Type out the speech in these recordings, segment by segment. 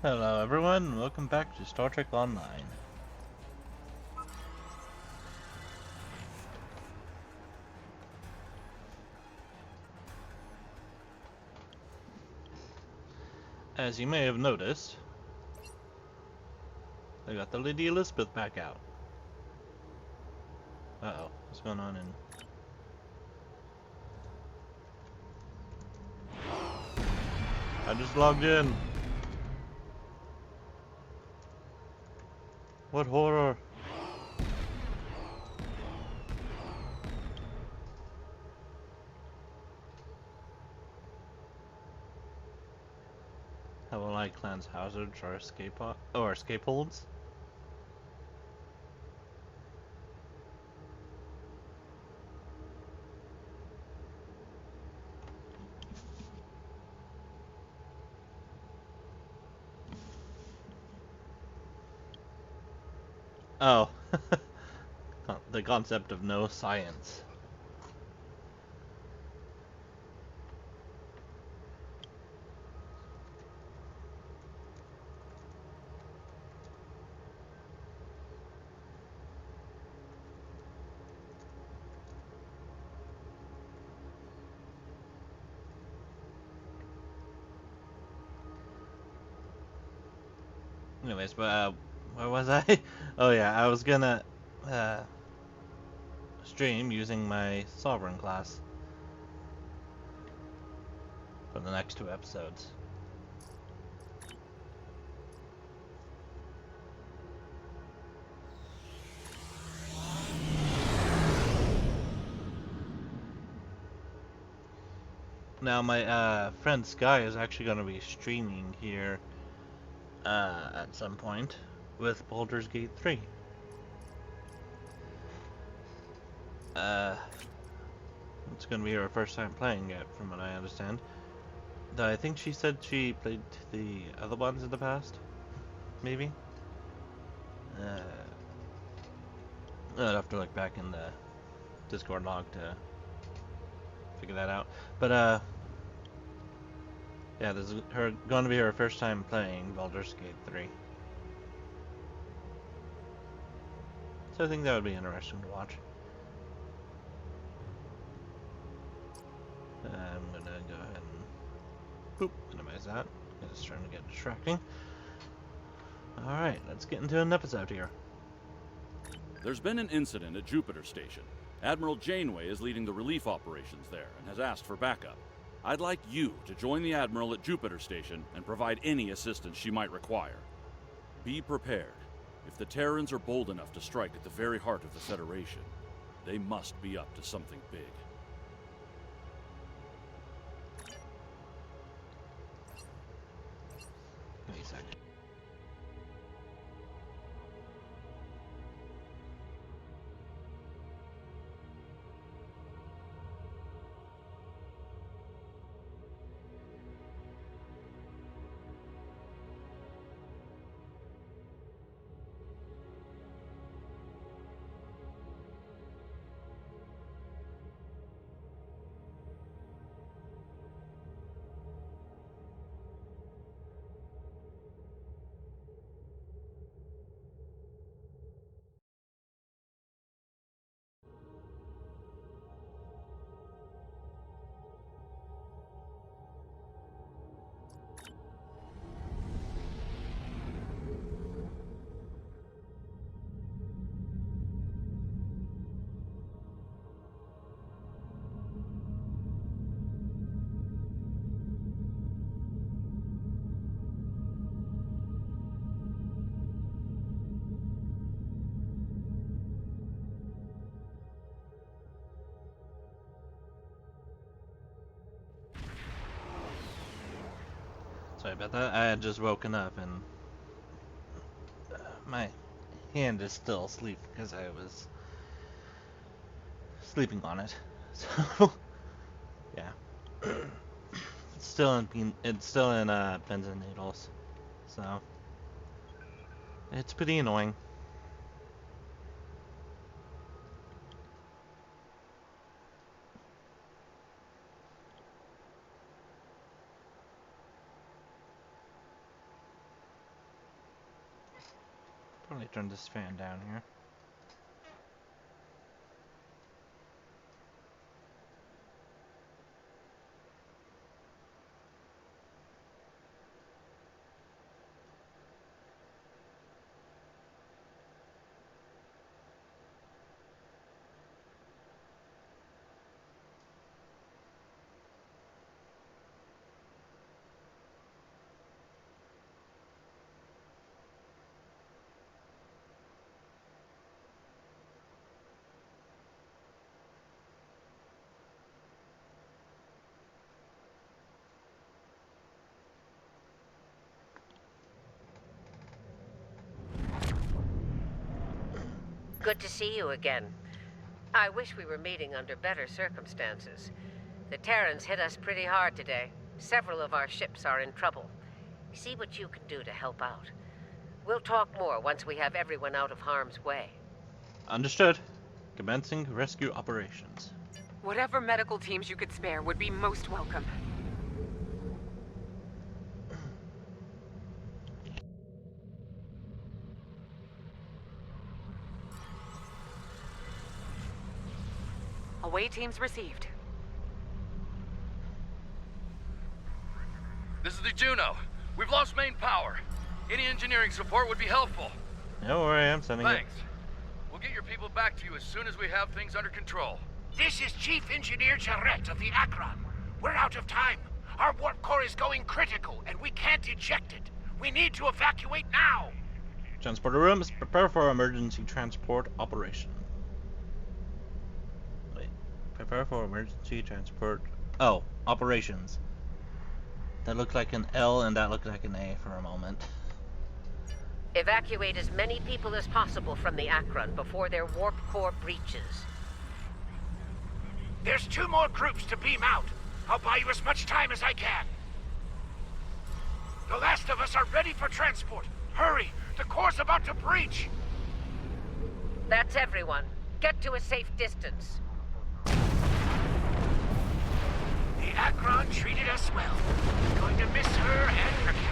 Hello everyone, welcome back to Star Trek Online. As you may have noticed, I got the Lady Elizabeth back out. Uh-oh, what's going on in... I just logged in. What horror? How will I cleanse hazards or escape holds? Oh, the concept of no science. Anyways, but where was I? Oh yeah, I was gonna uh, stream using my Sovereign class for the next 2 episodes. Now my friend Sky is actually going to be streaming here at some point with Baldur's Gate 3. Uh, it's going to be her first time playing it, from what I understand. Though I think she said she played the other ones in the past, maybe. I'd have to look back in the Discord log to figure that out. But yeah, this is going to be her first time playing Baldur's Gate 3. So I think that would be interesting to watch. I'm gonna go ahead and minimize that. It's starting to get distracting. Alright, let's get into an episode here. There's been an incident at Jupiter Station. Admiral Janeway is leading the relief operations there and has asked for backup. I'd like you to join the Admiral at Jupiter Station and provide any assistance she might require. Be prepared. If the Terrans are bold enough to strike at the very heart of the Federation, they must be up to something big. Wait a second. Sorry about that. I had just woken up and my hand is still asleep because I was sleeping on it. So yeah, it's still in pins and needles. So it's pretty annoying. Probably turn this fan down here. Good to see you again. I wish we were meeting under better circumstances. The Terrans hit us pretty hard today. Several of our ships are in trouble. See what you can do to help out. We'll talk more once we have everyone out of harm's way. Understood. Commencing rescue operations. Whatever medical teams you could spare would be most welcome. Away teams received. This is the Juno. We've lost main power. Any engineering support would be helpful. Don't worry, I'm sending Thanks. We'll get your people back to you as soon as we have things under control. This is Chief Engineer Jarrett of the Akron. We're out of time. Our warp core is going critical, and we can't eject it. We need to evacuate now. it. Transporter rooms, prepare for emergency transport operation. Wait, prepare for emergency transport. Oh, operations. That looked like an L and that looked like an A for a moment. Evacuate as many people as possible from the Akron before their warp core breaches. There's 2 more groups to beam out. I'll buy you as much time as I can. The last of us are ready for transport. Hurry! The core's about to breach! That's everyone. Get to a safe distance. The Akron treated us well. We're going to miss her and her captain.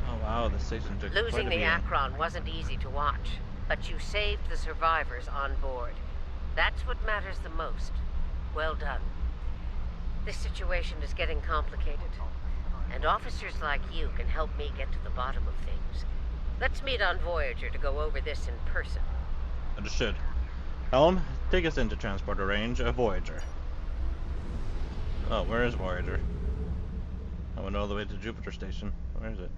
Oh wow, the station took quite Losing a the beating. Akron wasn't easy to watch, but you saved the survivors on board. That's what matters the most. Well done. This situation is getting complicated, and officers like you can help me get to the bottom of things. Let's meet on Voyager to go over this in person. Understood. Helm, take us into transporter range of Voyager. Oh, where is Voyager? I went all the way to Jupiter Station. Where is it?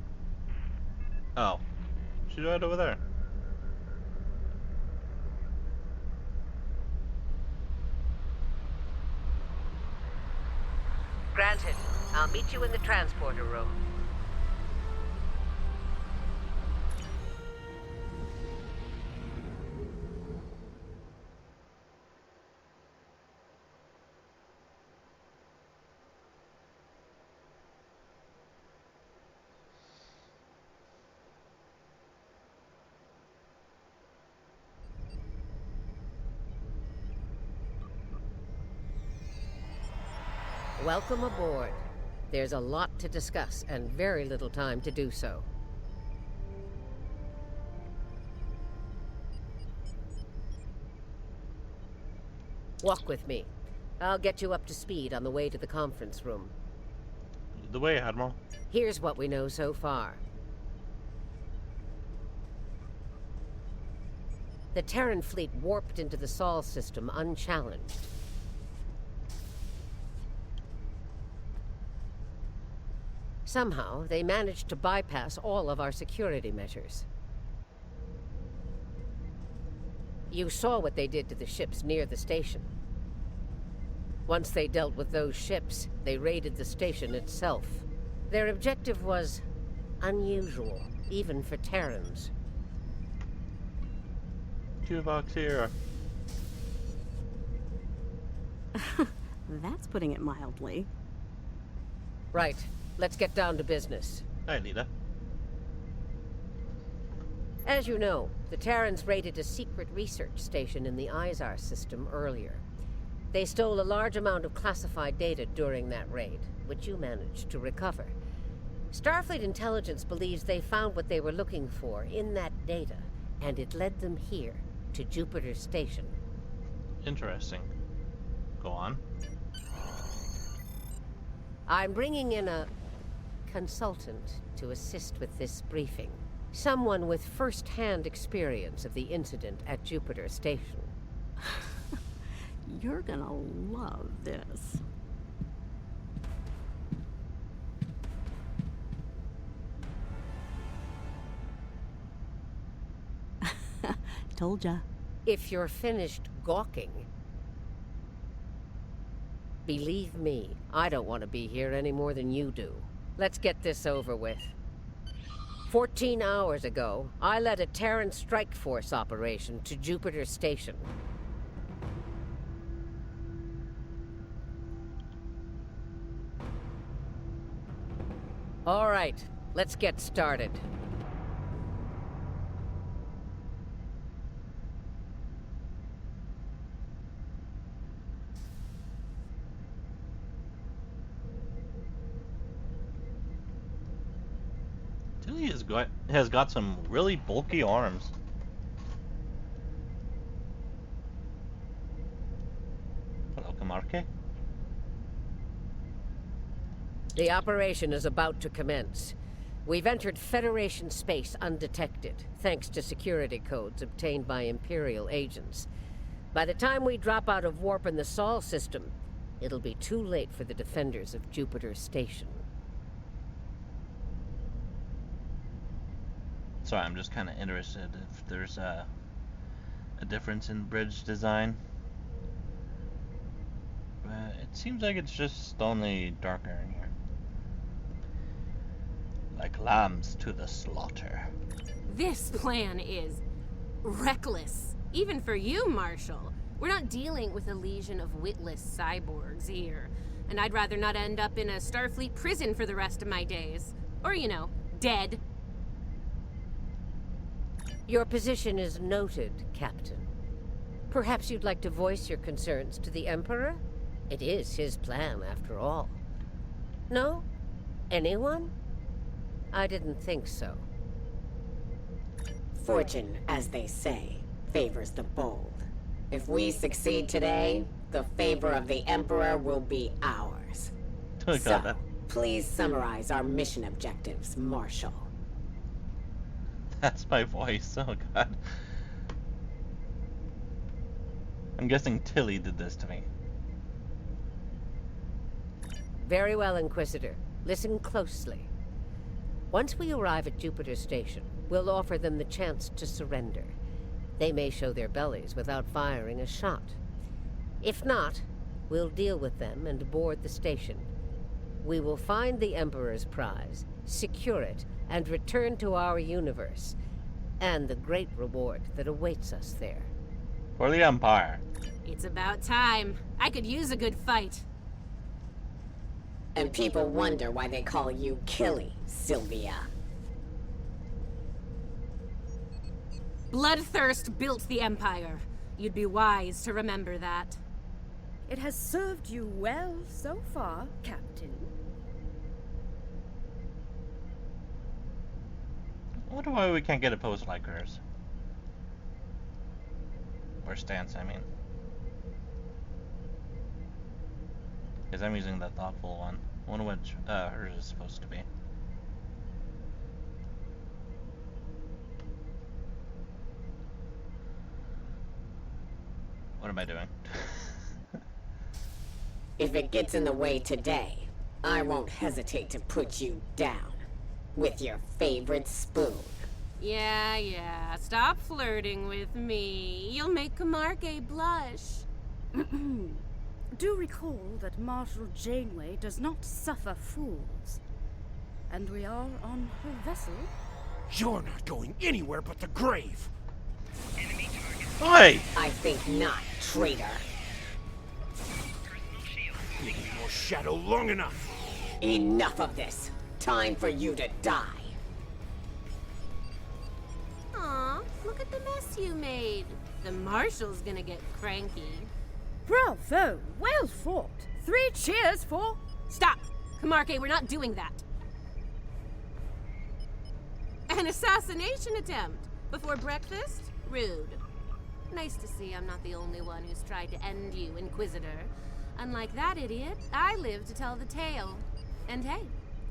Oh. She's right over there. Granted. I'll meet you in the transporter room. Welcome aboard. There's a lot to discuss and very little time to do so. Walk with me. I'll get you up to speed on the way to the conference room. Lead the way, Admiral. Here's what we know so far. The Terran fleet warped into the Sol system unchallenged. Somehow, they managed to bypass all of our security measures. You saw what they did to the ships near the station. Once they dealt with those ships, they raided the station itself. Their objective was unusual, even for Terrans. Tuvok's here. That's putting it mildly. Right. Let's get down to business. Hi, Lita. As you know, the Terrans raided a secret research station in the Izar system earlier. They stole a large amount of classified data during that raid, which you managed to recover. Starfleet intelligence believes they found what they were looking for in that data, and it led them here, to Jupiter Station. Interesting. Go on. I'm bringing in a consultant to assist with this briefing. Someone with first-hand experience of the incident at Jupiter Station. You're gonna love this. Told ya. If you're finished gawking, believe me, I don't want to be here any more than you do. Let's get this over with. 14 hours ago, I led a Terran strike force operation to Jupiter Station. All right, let's get started. Tilly has got some really bulky arms. Hello, Camarque. The operation is about to commence. We've entered Federation space undetected, thanks to security codes obtained by Imperial agents. By the time we drop out of warp in the Sol system, it'll be too late for the defenders of Jupiter Station. Sorry, I'm just kind of interested if there's a difference in bridge design. It seems like it's just only darker in here. Like lambs to the slaughter. This plan is reckless. Even for you, Marshal. We're not dealing with a legion of witless cyborgs here. And I'd rather not end up in a Starfleet prison for the rest of my days. Or, you know, dead. Your position is noted, Captain. Perhaps you'd like to voice your concerns to the Emperor? It is his plan, after all. No? Anyone? I didn't think so. Fortune, as they say, favors the bold. If we succeed today, the favor of the Emperor will be ours. So, please summarize our mission objectives, Marshal. That's my voice. Oh god. I'm guessing Tilly did this to me. Very well, Inquisitor. Listen closely. Once we arrive at Jupiter Station, we'll offer them the chance to surrender. They may show their bellies without firing a shot. If not, we'll deal with them and board the station. We will find the Emperor's prize, secure it, and return to our universe, and the great reward that awaits us there. For the Empire. It's about time. I could use a good fight. And people wonder why they call you Killy, Sylvia. Bloodthirst built the Empire. You'd be wise to remember that. It has served you well so far, Captain. I wonder why we can't get a pose like hers. Or stance, I mean. Because I'm using the thoughtful one. I wonder what hers is supposed to be. What am I doing? If it gets in the way today, I won't hesitate to put you down. With your favorite spoon. Yeah. Stop flirting with me. You'll make Camarque blush. Do recall that Marshal Janeway does not suffer fools. And we are on her vessel. You're not going anywhere but the grave. Oi! I think not, traitor. Leave your shadow long enough. Enough of this. Time for you to die. Aw, look at the mess you made. The Marshal's gonna get cranky. Bravo! Well fought! 3 cheers for... Stop! Camarque, we're not doing that. An assassination attempt? Before breakfast? Rude. Nice to see I'm not the only one who's tried to end you, Inquisitor. Unlike that idiot, I live to tell the tale. And hey,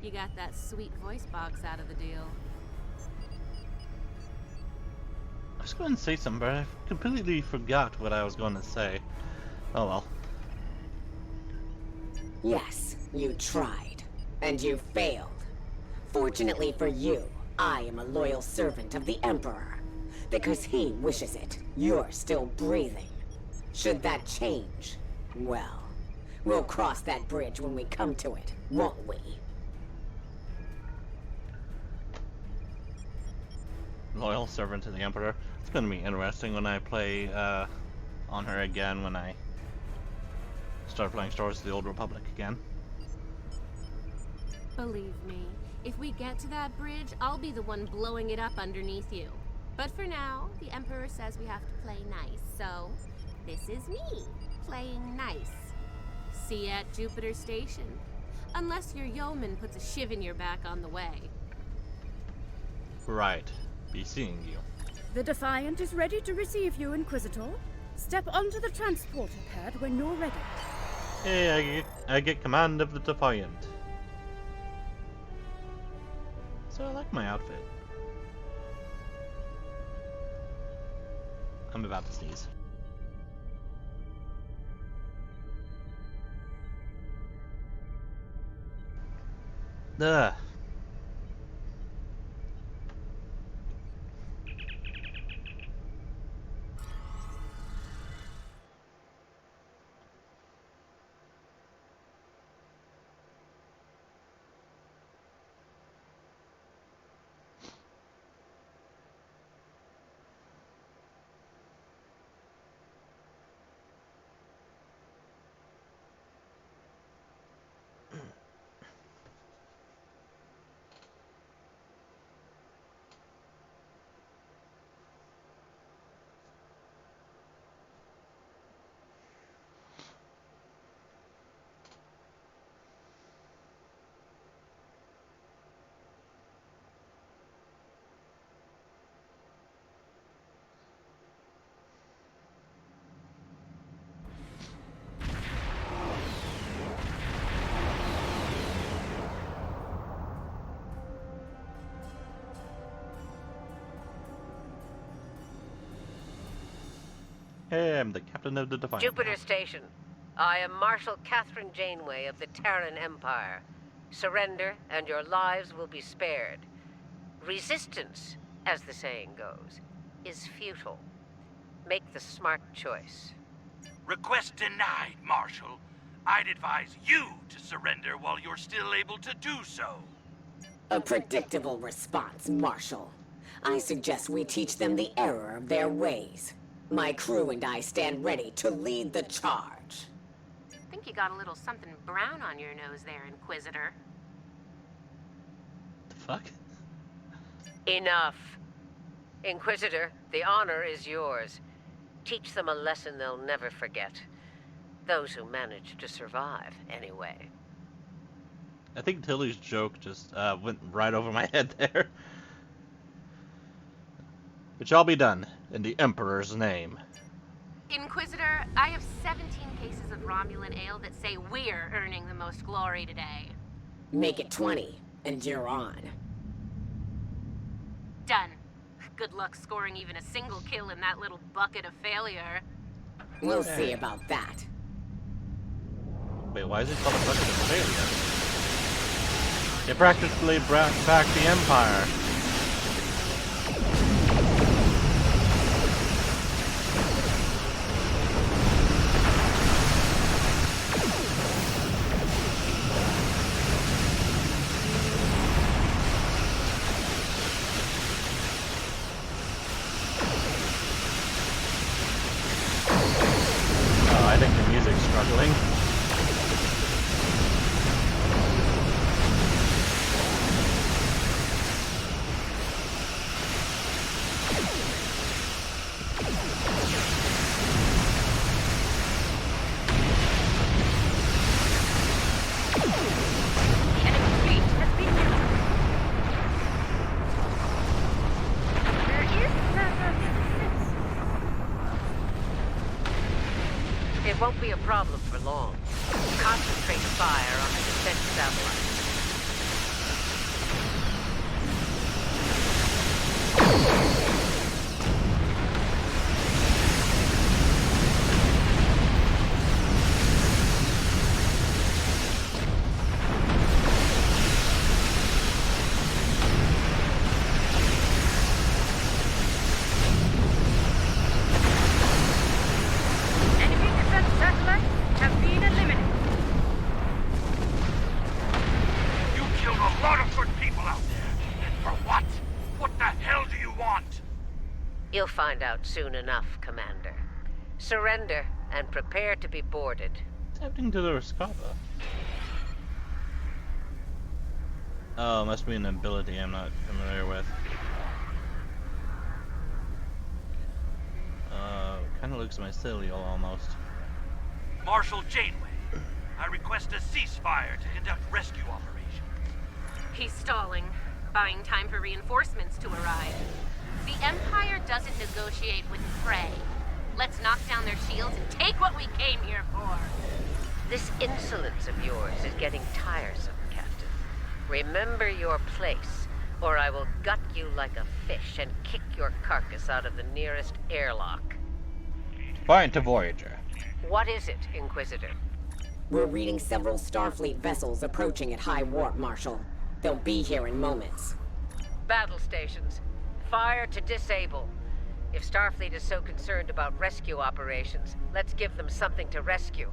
you got that sweet voice box out of the deal. I was going to say something, but I completely forgot what I was going to say. Oh well. Yes, you tried. And you failed. Fortunately for you, I am a loyal servant of the Emperor. Because he wishes it, you're still breathing. Should that change, well, we'll cross that bridge when we come to it, won't we? Loyal servant to the Emperor. It's going to be interesting when I play on her again when I start playing Star Wars: The Old Republic again. Believe me, if we get to that bridge, I'll be the one blowing it up underneath you. But for now, the Emperor says we have to play nice, so this is me, playing nice. See you at Jupiter Station. Unless your yeoman puts a shiv in your back on the way. Right. Be seeing you. The Defiant is ready to receive you, Inquisitor. Step onto the transporter pad when you're ready. Hey, I get command of the Defiant. So I like my outfit. I'm about to sneeze. Ugh. Hey, I'm the captain of the Defiant. Jupiter Station. I am Marshal Catherine Janeway of the Terran Empire. Surrender, and your lives will be spared. Resistance, as the saying goes, is futile. Make the smart choice. Request denied, Marshal. I'd advise you to surrender while you're still able to do so. A predictable response, Marshal. I suggest we teach them the error of their ways. My crew and I stand ready to lead the charge. I think you got a little something brown on your nose there, Inquisitor. The fuck? Enough. Inquisitor, the honor is yours. Teach them a lesson they'll never forget. Those who manage to survive, anyway. I think Tilly's joke just went right over my head there. It shall be done, in the Emperor's name. Inquisitor, I have 17 cases of Romulan ale that say we're earning the most glory today. Make it 20, and you're on. Done. Good luck scoring even a single kill in that little bucket of failure. We'll see about that. Wait, why is it called a bucket of failure? They practically brought back the Empire. I think the music's struggling. a problem for long. Concentrate fire on the defense satellite. You'll find out soon enough, Commander. Surrender and prepare to be boarded. What's happening to the Rescava? Oh, must be an ability I'm not familiar with. Kind of looks mycelial almost. Marshal Janeway, I request a ceasefire to conduct rescue operations. He's stalling, buying time for reinforcements to arrive. The Empire doesn't negotiate with prey. Let's knock down their shields and take what we came here for. This insolence of yours is getting tiresome, Captain. Remember your place, or I will gut you like a fish and kick your carcass out of the nearest airlock. Fine to Voyager. What is it, Inquisitor? We're reading several Starfleet vessels approaching at high warp, Marshal. They'll be here in moments. Battle stations. Fire to disable. If Starfleet is so concerned about rescue operations, let's give them something to rescue.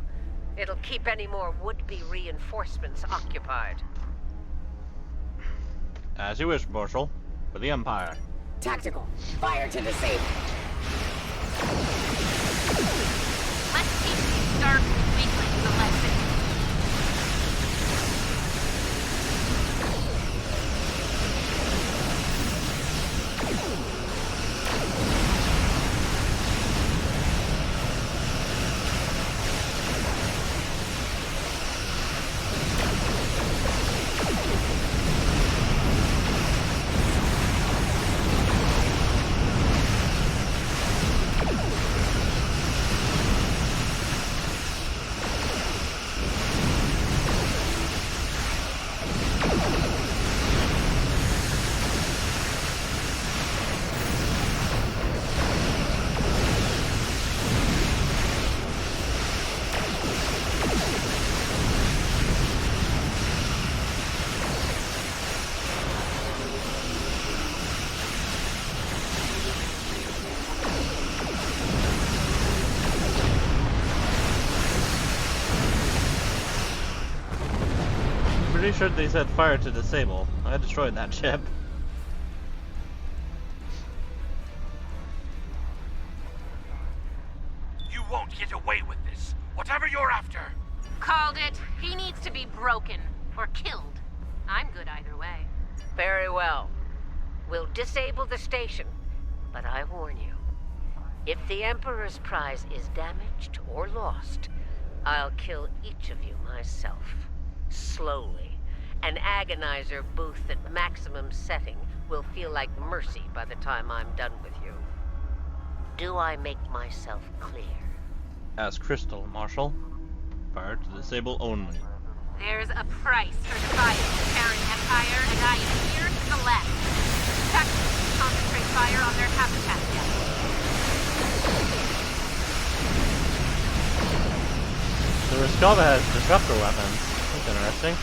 It'll keep any more would-be reinforcements occupied. As you wish, Marshal. For the Empire. Tactical. Fire to disable. Let's teach these Starfleet weaklings a lesson. Pretty sure they said fire to disable. I destroyed that ship. You won't get away with this. Whatever you're after. Called it. He needs to be broken or killed. I'm good either way. Very well. We'll disable the station, but I warn you. If the Emperor's prize is damaged or lost, I'll kill each of you myself. Slowly. An agonizer booth at maximum setting will feel like mercy by the time I'm done with you. Do I make myself clear? As crystal, Marshal. Fire to disable only. There's a price for defying the Terran Empire, and I am here to collect. Tactics concentrate fire on their habitat depth. The Rescava has disruptor weapons. That's interesting.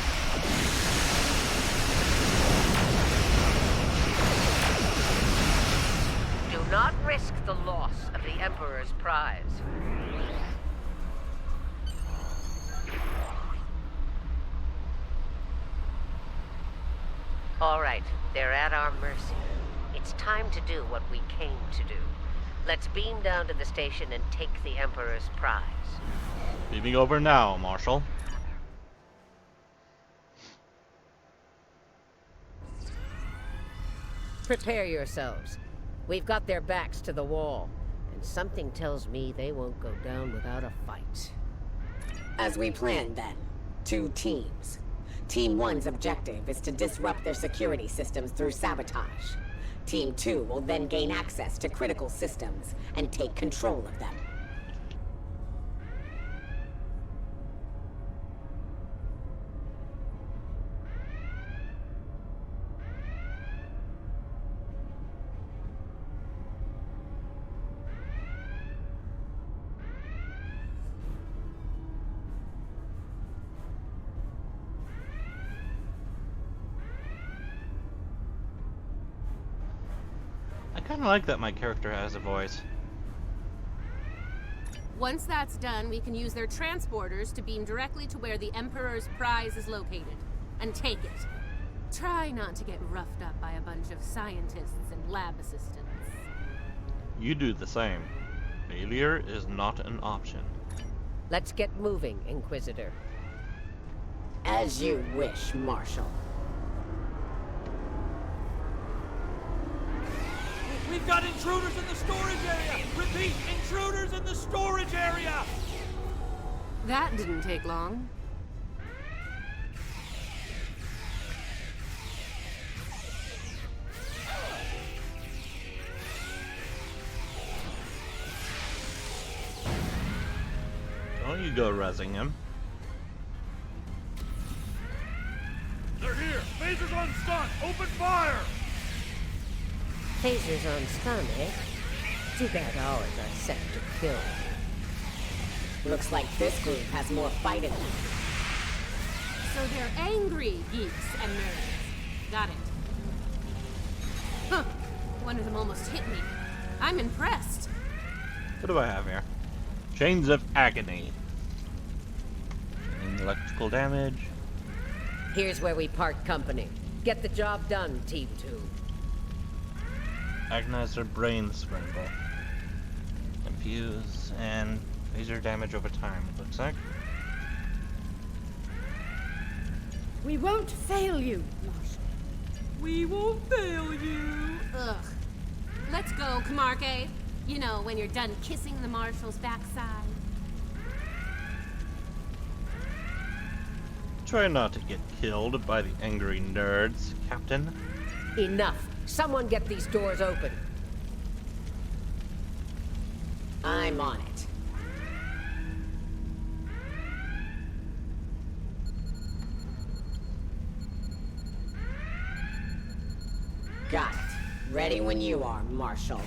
Do not risk the loss of the Emperor's prize. All right, they're at our mercy. It's time to do what we came to do. Let's beam down to the station and take the Emperor's prize. Beaming over now, Marshal. Prepare yourselves. We've got their backs to the wall, and something tells me they won't go down without a fight. As we planned then, 2 teams. Team 1's objective is to disrupt their security systems through sabotage. Team 2 will then gain access to critical systems and take control of them. kind of like that my character has a voice. Once that's done, we can use their transporters to beam directly to where the Emperor's prize is located, and take it. Try not to get roughed up by a bunch of scientists and lab assistants. You do the same. Failure is not an option. Let's get moving, Inquisitor. As you wish, Marshal. We've got intruders in the storage area! Repeat, intruders in the storage area! That didn't take long. Don't you go rezzing him. They're here! Phasers on stun! Open fire! Phasers on stun, eh? Too bad ours are set to kill. Looks like this group has more fight in them. So they're angry geeks and nerds. Got it. Huh. One of them almost hit me. I'm impressed. What do I have here? Chains of Agony. Electrical damage. Here's where we part company. Get the job done, Team 2. Agonize their brain scramble. Confuse and phaser damage over time, it looks like. We won't fail you, Marshal. We won't fail you. Ugh. Let's go, Camarque. You know, when you're done kissing the Marshal's backside. Try not to get killed by the angry nerds, Captain. Enough. Someone get these doors open. I'm on it. Got it. Ready when you are, Marshal.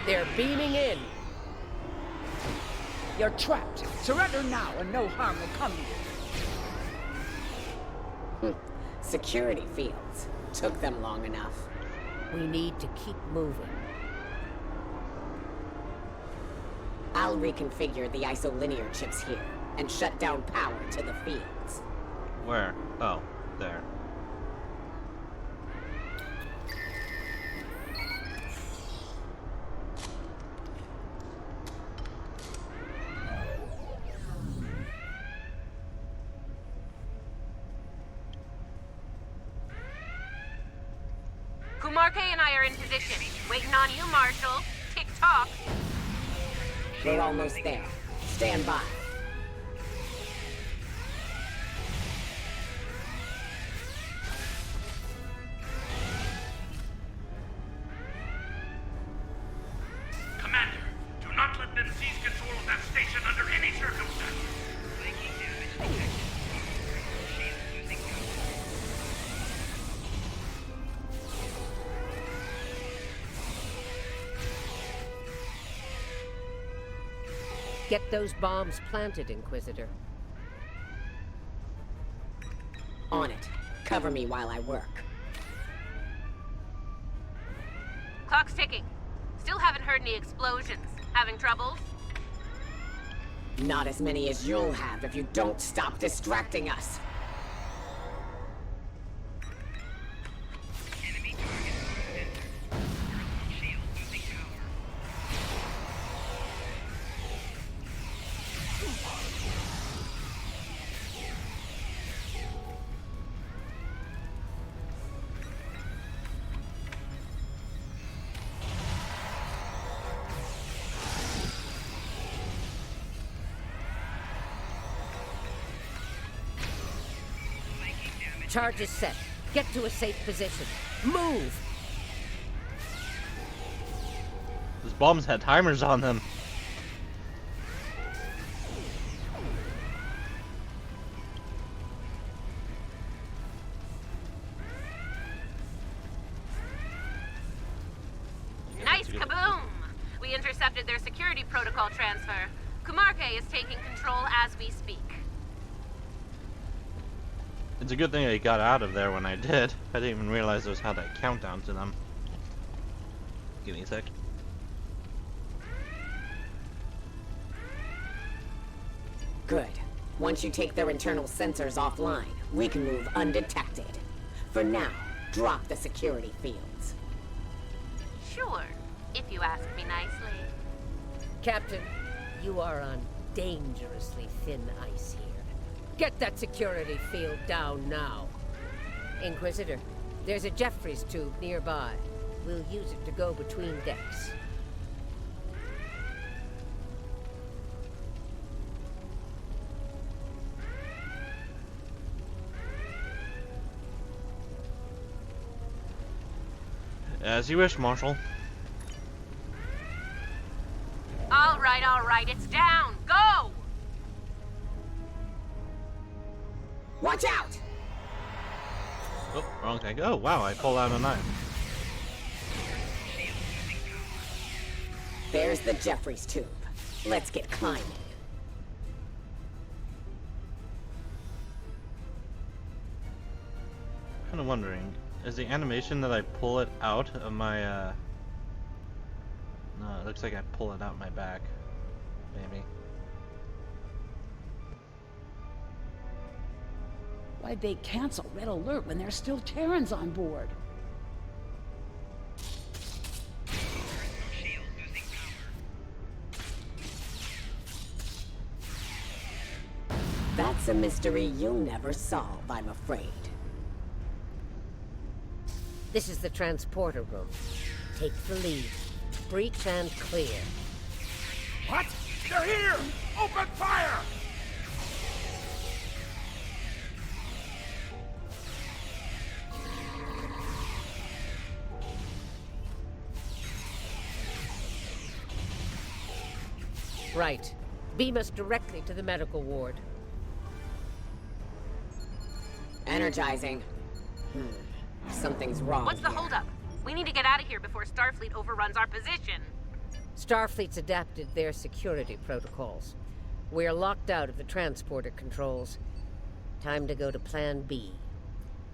They're beaming in. You're trapped. Surrender now and no harm will come to you. Security fields. Took them long enough. We need to keep moving. I'll reconfigure the isolinear chips here and shut down power to the fields. Where? Oh, there. Camarque and I are in position. Waiting on you, Marshal. Tick-tock. We're almost there. Stand by. Commander, do not let them seize control of that station under any circumstances. Making damage detected. Shield losing power. Get those bombs planted, Inquisitor. On it. Cover me while I work. Clock's ticking. Still haven't heard any explosions. Having troubles? Not as many as you'll have if you don't stop distracting us. Enemy target spotted. Earth shield losing power. Charge is set. Get to a safe position. Move! Those bombs had timers on them. Nice kaboom! We intercepted their security protocol transfer. Kumarke is taking control as we speak. It's a good thing I got out of there when I did. I didn't even realize those had a countdown to them. Give me a sec. Good. Once you take their internal sensors offline, we can move undetected. For now, drop the security fields. Sure, if you ask me nicely. Captain, you are on dangerously thin ice here. Get that security field down now. Inquisitor, there's a Jeffries tube nearby. We'll use it to go between decks. As you wish, Marshal. All right, it's down. Go! Watch out! Oh, wrong thing. Oh, wow, I pulled out a knife. There's the Jeffries tube. Let's get climbing. Kind of wondering, is the animation that I pull it out of my, No, it looks like I pull it out my back. Maybe. Why'd they cancel Red Alert when there's still Terrans on board? That's a mystery you'll never solve, I'm afraid. This is the transporter room. Take the lead. Breach and clear. What? They're here! Open fire! Right. Beam us directly to the medical ward. Energizing. Something's wrong. What's the here. holdup? We need to get out of here before Starfleet overruns our position. Starfleet's adapted their security protocols. We're locked out of the transporter controls. Time to go to Plan B.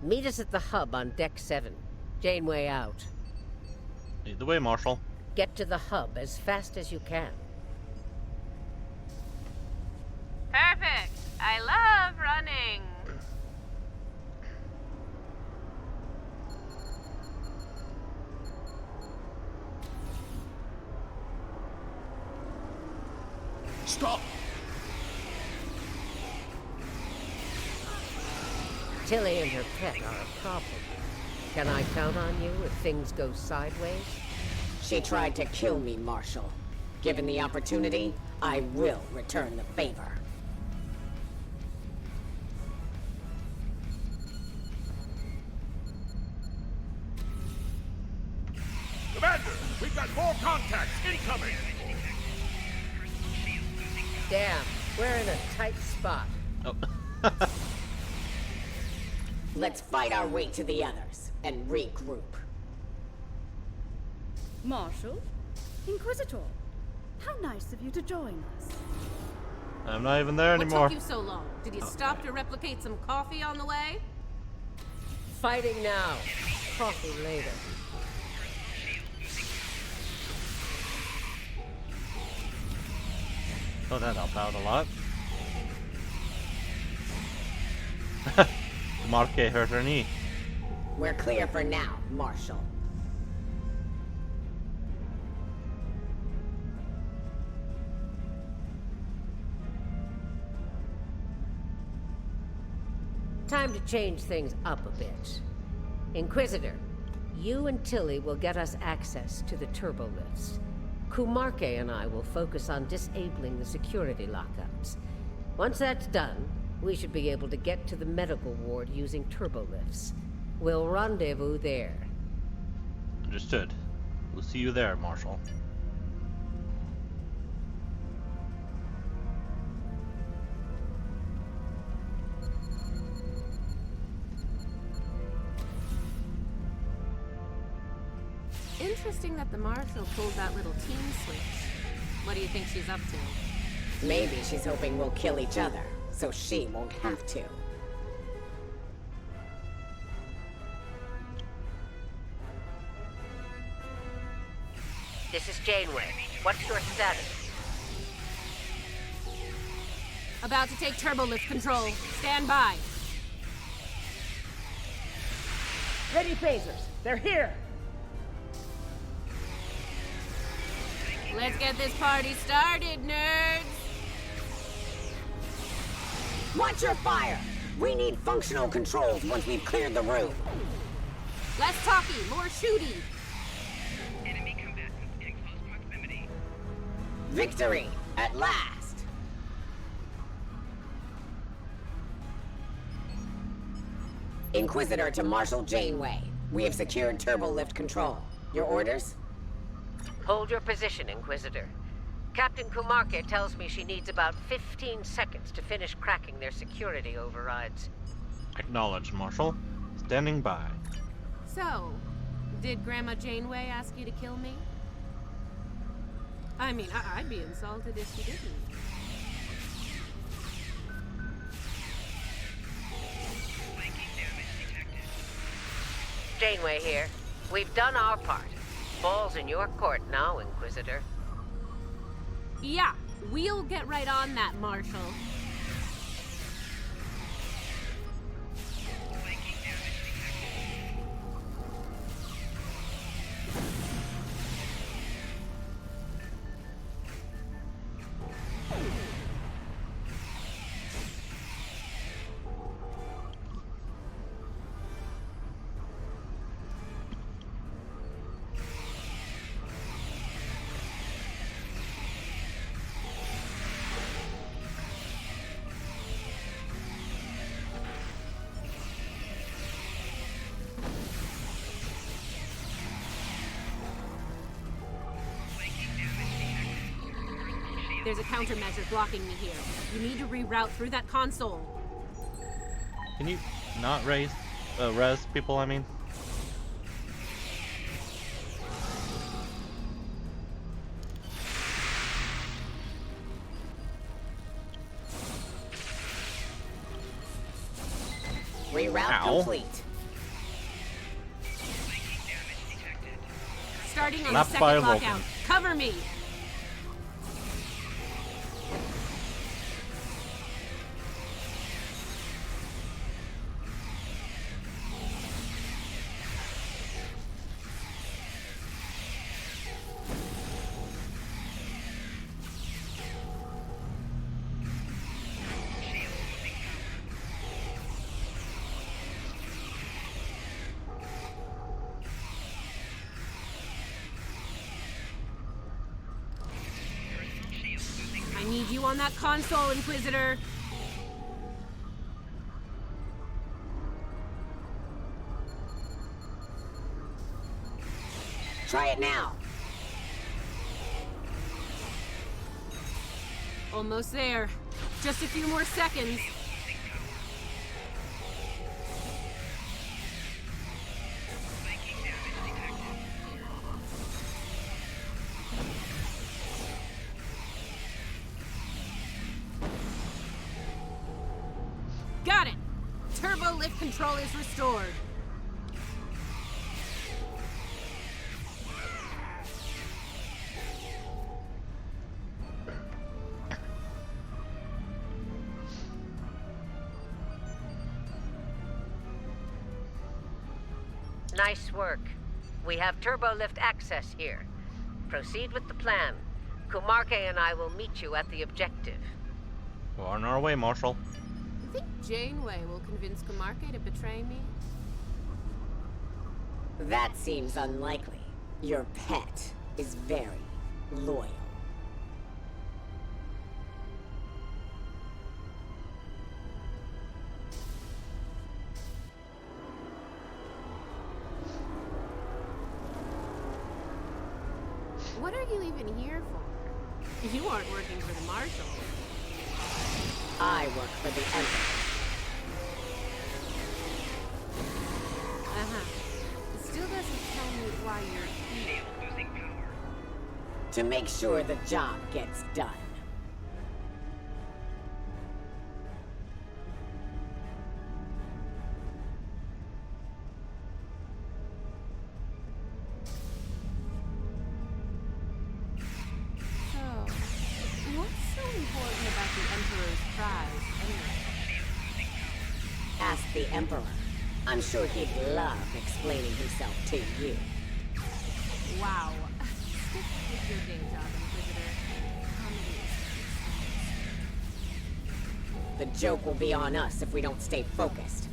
Meet us at the hub on Deck 7. Janeway out. Lead the way, Marshal. Get to the hub as fast as you can. Perfect. I love running. Stop! Tilly and her pet are a problem. Can I count on you if things go sideways? She tried to kill me, Marshal. Given the opportunity, I will return the favor. Commander, we've got more contacts incoming! Damn, we're in a tight spot. Oh. Let's fight our way to the others and regroup. Marshal? Inquisitor? How nice of you to join us. I'm not even there anymore. What took you so long? Did you stop to replicate some coffee on the way? Fighting now. Coffee later. Oh, that helped out a lot. Marke hurt her knee. We're clear for now, Marshal. Time to change things up a bit. Inquisitor, you and Tilly will get us access to the turbo lifts. Kumarke and I will focus on disabling the security lockups. Once that's done, we should be able to get to the medical ward using turbo lifts. We'll rendezvous there. Understood. We'll see you there, Marshal. Interesting that the Marshal pulled that little team switch. What do you think she's up to? Maybe she's hoping we'll kill each other, so she won't have to. This is Janeway. What's your status? About to take turbolift control. Stand by. Ready phasers. They're here. Let's get this party started, nerds! Watch your fire! We need functional controls once we've cleared the room. Less talky, more shooty. Enemy combatants in close proximity. Victory! At last! Inquisitor to Marshal Janeway. We have secured turbolift control. Your orders? Hold your position, Inquisitor. Captain Kumarke tells me she needs about 15 seconds to finish cracking their security overrides. Acknowledged, Marshal. Standing by. So, did Grandma Janeway ask you to kill me? I mean, I'd be insulted if she didn't. Janeway here. We've done our part. Ball's in your court now, Inquisitor. Yeah, we'll get right on that, Marshal. There's a countermeasure blocking me here. You need to reroute through that console. Can you not res people, I mean? Reroute complete. Starting on Not the second viable. lockout. Cover me! I need you on that console, Inquisitor. Try it now. Almost there. Just a few more seconds. Got it! Turbo lift control is restored. Nice work. We have turbo lift access here. Proceed with the plan. Kumarke and I will meet you at the objective. We're on our way, Marshal. You think Janeway will convince Kumarke to betray me? That seems unlikely. Your pet is very loyal. What are you even here for? You aren't working for the Marshal. I work for the Emperor. It still doesn't tell me why you're here. Losing power. To make sure the job gets done. the Emperor. I'm sure he'd love explaining himself to you. Wow. Stick with your day job, Inquisitor. Comedy is The joke will be on us if we don't stay focused.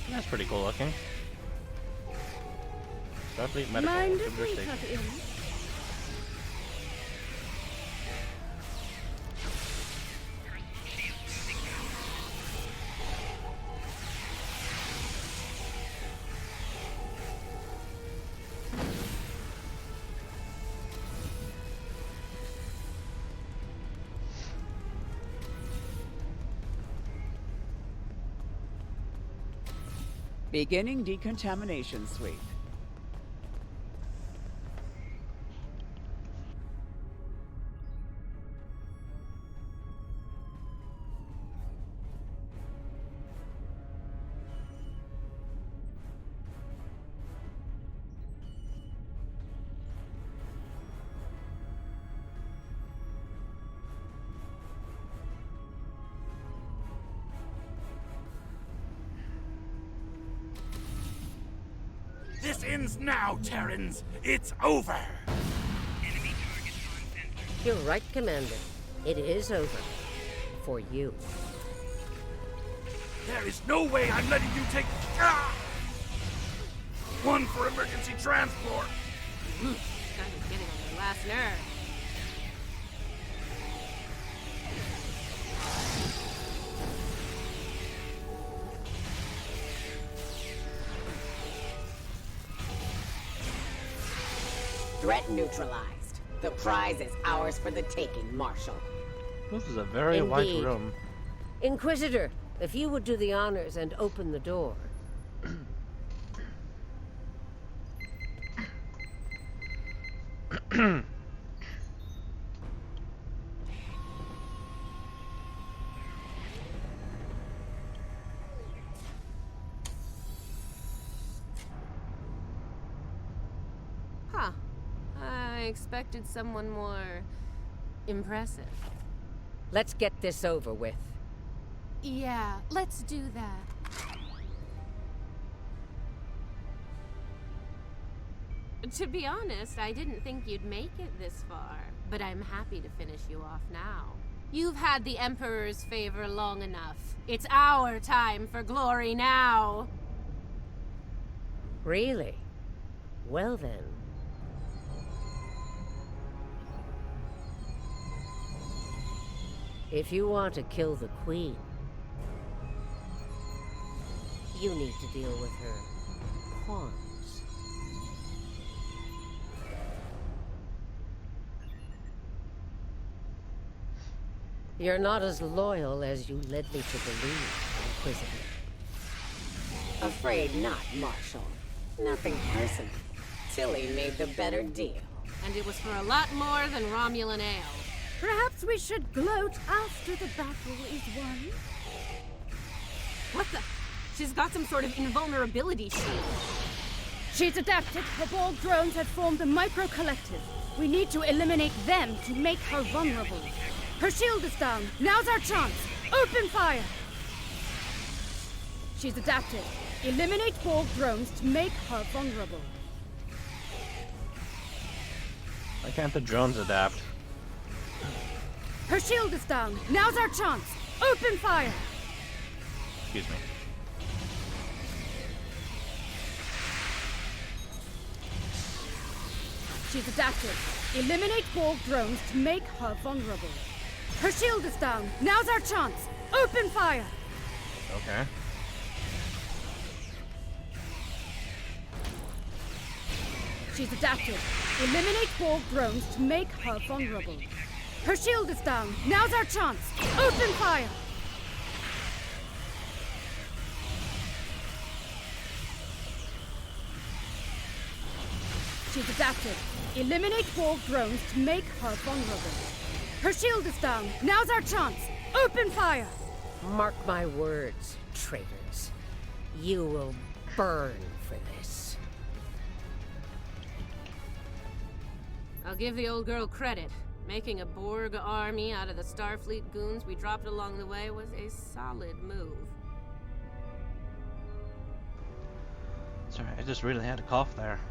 That's pretty cool looking. Starfleet Medical Mind if Computer we cut Station. in? Beginning decontamination sweep. This ends now, Terrans. It's over. Enemy target on center. You're right, Commander. It is over. For you. There is no way I'm letting you take... Ah! One for emergency transport. kind of getting on my last nerve. Threat neutralized. The prize is ours for the taking, Marshal. This is a very white Indeed. room. Inquisitor, if you would do the honors and open the door. Huh. I expected someone more impressive. Let's get this over with. Yeah, let's do that. To be honest, I didn't think you'd make it this far, but I'm happy to finish you off now. You've had the Emperor's favor long enough. It's our time for glory now. Really? Well then. If you want to kill the Queen, you need to deal with her pawns. You're not as loyal as you led me to believe, Inquisitor. Afraid not, Marshal. Nothing personal. Tilly made the better deal. And it was for a lot more than Romulan ale. Perhaps we should gloat after the battle is won. What the? She's got some sort of invulnerability shield. She's adapted. Her Borg drones have formed a micro-collective. We need to eliminate them to make her vulnerable. Her shield is down. Now's our chance. Open fire! She's adapted. Eliminate Borg drones to make her vulnerable. Why can't the drones adapt? Her shield is down. Now's our chance. Open fire! Excuse me. She's adapted. Eliminate Borg drones to make her vulnerable. Her shield is down. Now's our chance. Open fire! Okay. She's adapted. Eliminate Borg drones to make her vulnerable. Her shield is down. Now's our chance. Open fire! She's adapted. Eliminate Borg drones to make her vulnerable. Her shield is down. Now's our chance. Open fire! Mark my words, traitors. You will burn for this. I'll give the old girl credit. Making a Borg army out of the Starfleet goons we dropped along the way was a solid move. Sorry, I just really had a cough there.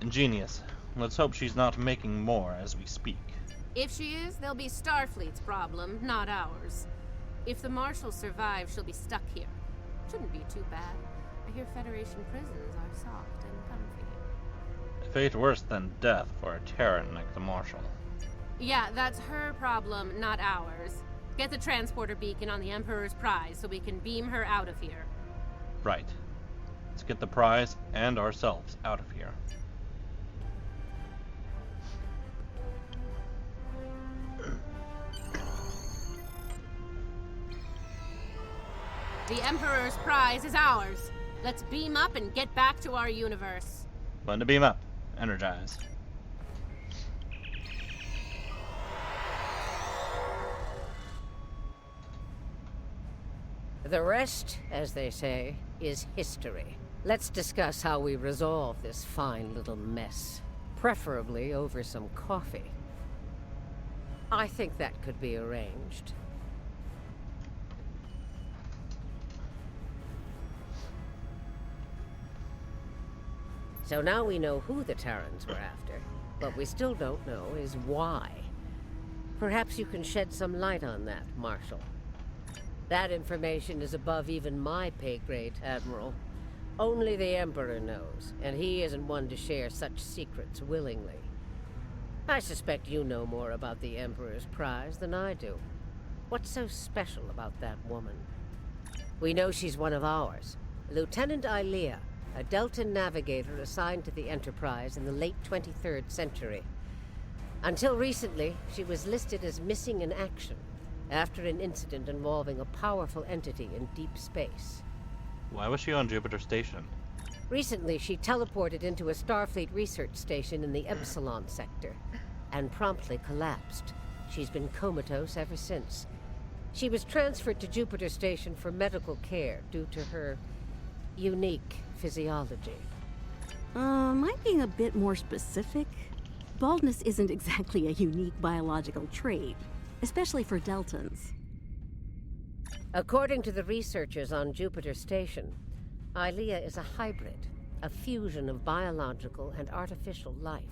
Ingenious. Let's hope she's not making more as we speak. If she is, they'll be Starfleet's problem, not ours. If the Marshal survives, she'll be stuck here. Shouldn't be too bad. I hear Federation prisons are soft and comfy. A fate worse than death for a Terran like the Marshal. Yeah, that's her problem, not ours. Get the transporter beacon on the Emperor's prize so we can beam her out of here. Right. Let's get the prize and ourselves out of here. The Emperor's prize is ours. Let's beam up and get back to our universe. Fun to beam up. Energize. The rest, as they say, is history. Let's discuss how we resolve this fine little mess. Preferably over some coffee. I think that could be arranged. So now we know who the Terrans were after. What we still don't know is why. Perhaps you can shed some light on that, Marshal. That information is above even my pay grade, Admiral. Only the Emperor knows, and he isn't one to share such secrets willingly. I suspect you know more about the Emperor's prize than I do. What's so special about that woman? We know she's one of ours. Lieutenant Ilea, a Delta navigator assigned to the Enterprise in the late 23rd century. Until recently, she was listed as missing in action after an incident involving a powerful entity in deep space. Why was she on Jupiter Station? Recently, she teleported into a Starfleet research station in the Epsilon sector and promptly collapsed. She's been comatose ever since. She was transferred to Jupiter Station for medical care due to her unique physiology. Am I being a bit more specific? Baldness isn't exactly a unique biological trait, especially for Deltans. According to the researchers on Jupiter Station, Ilea is a hybrid, a fusion of biological and artificial life.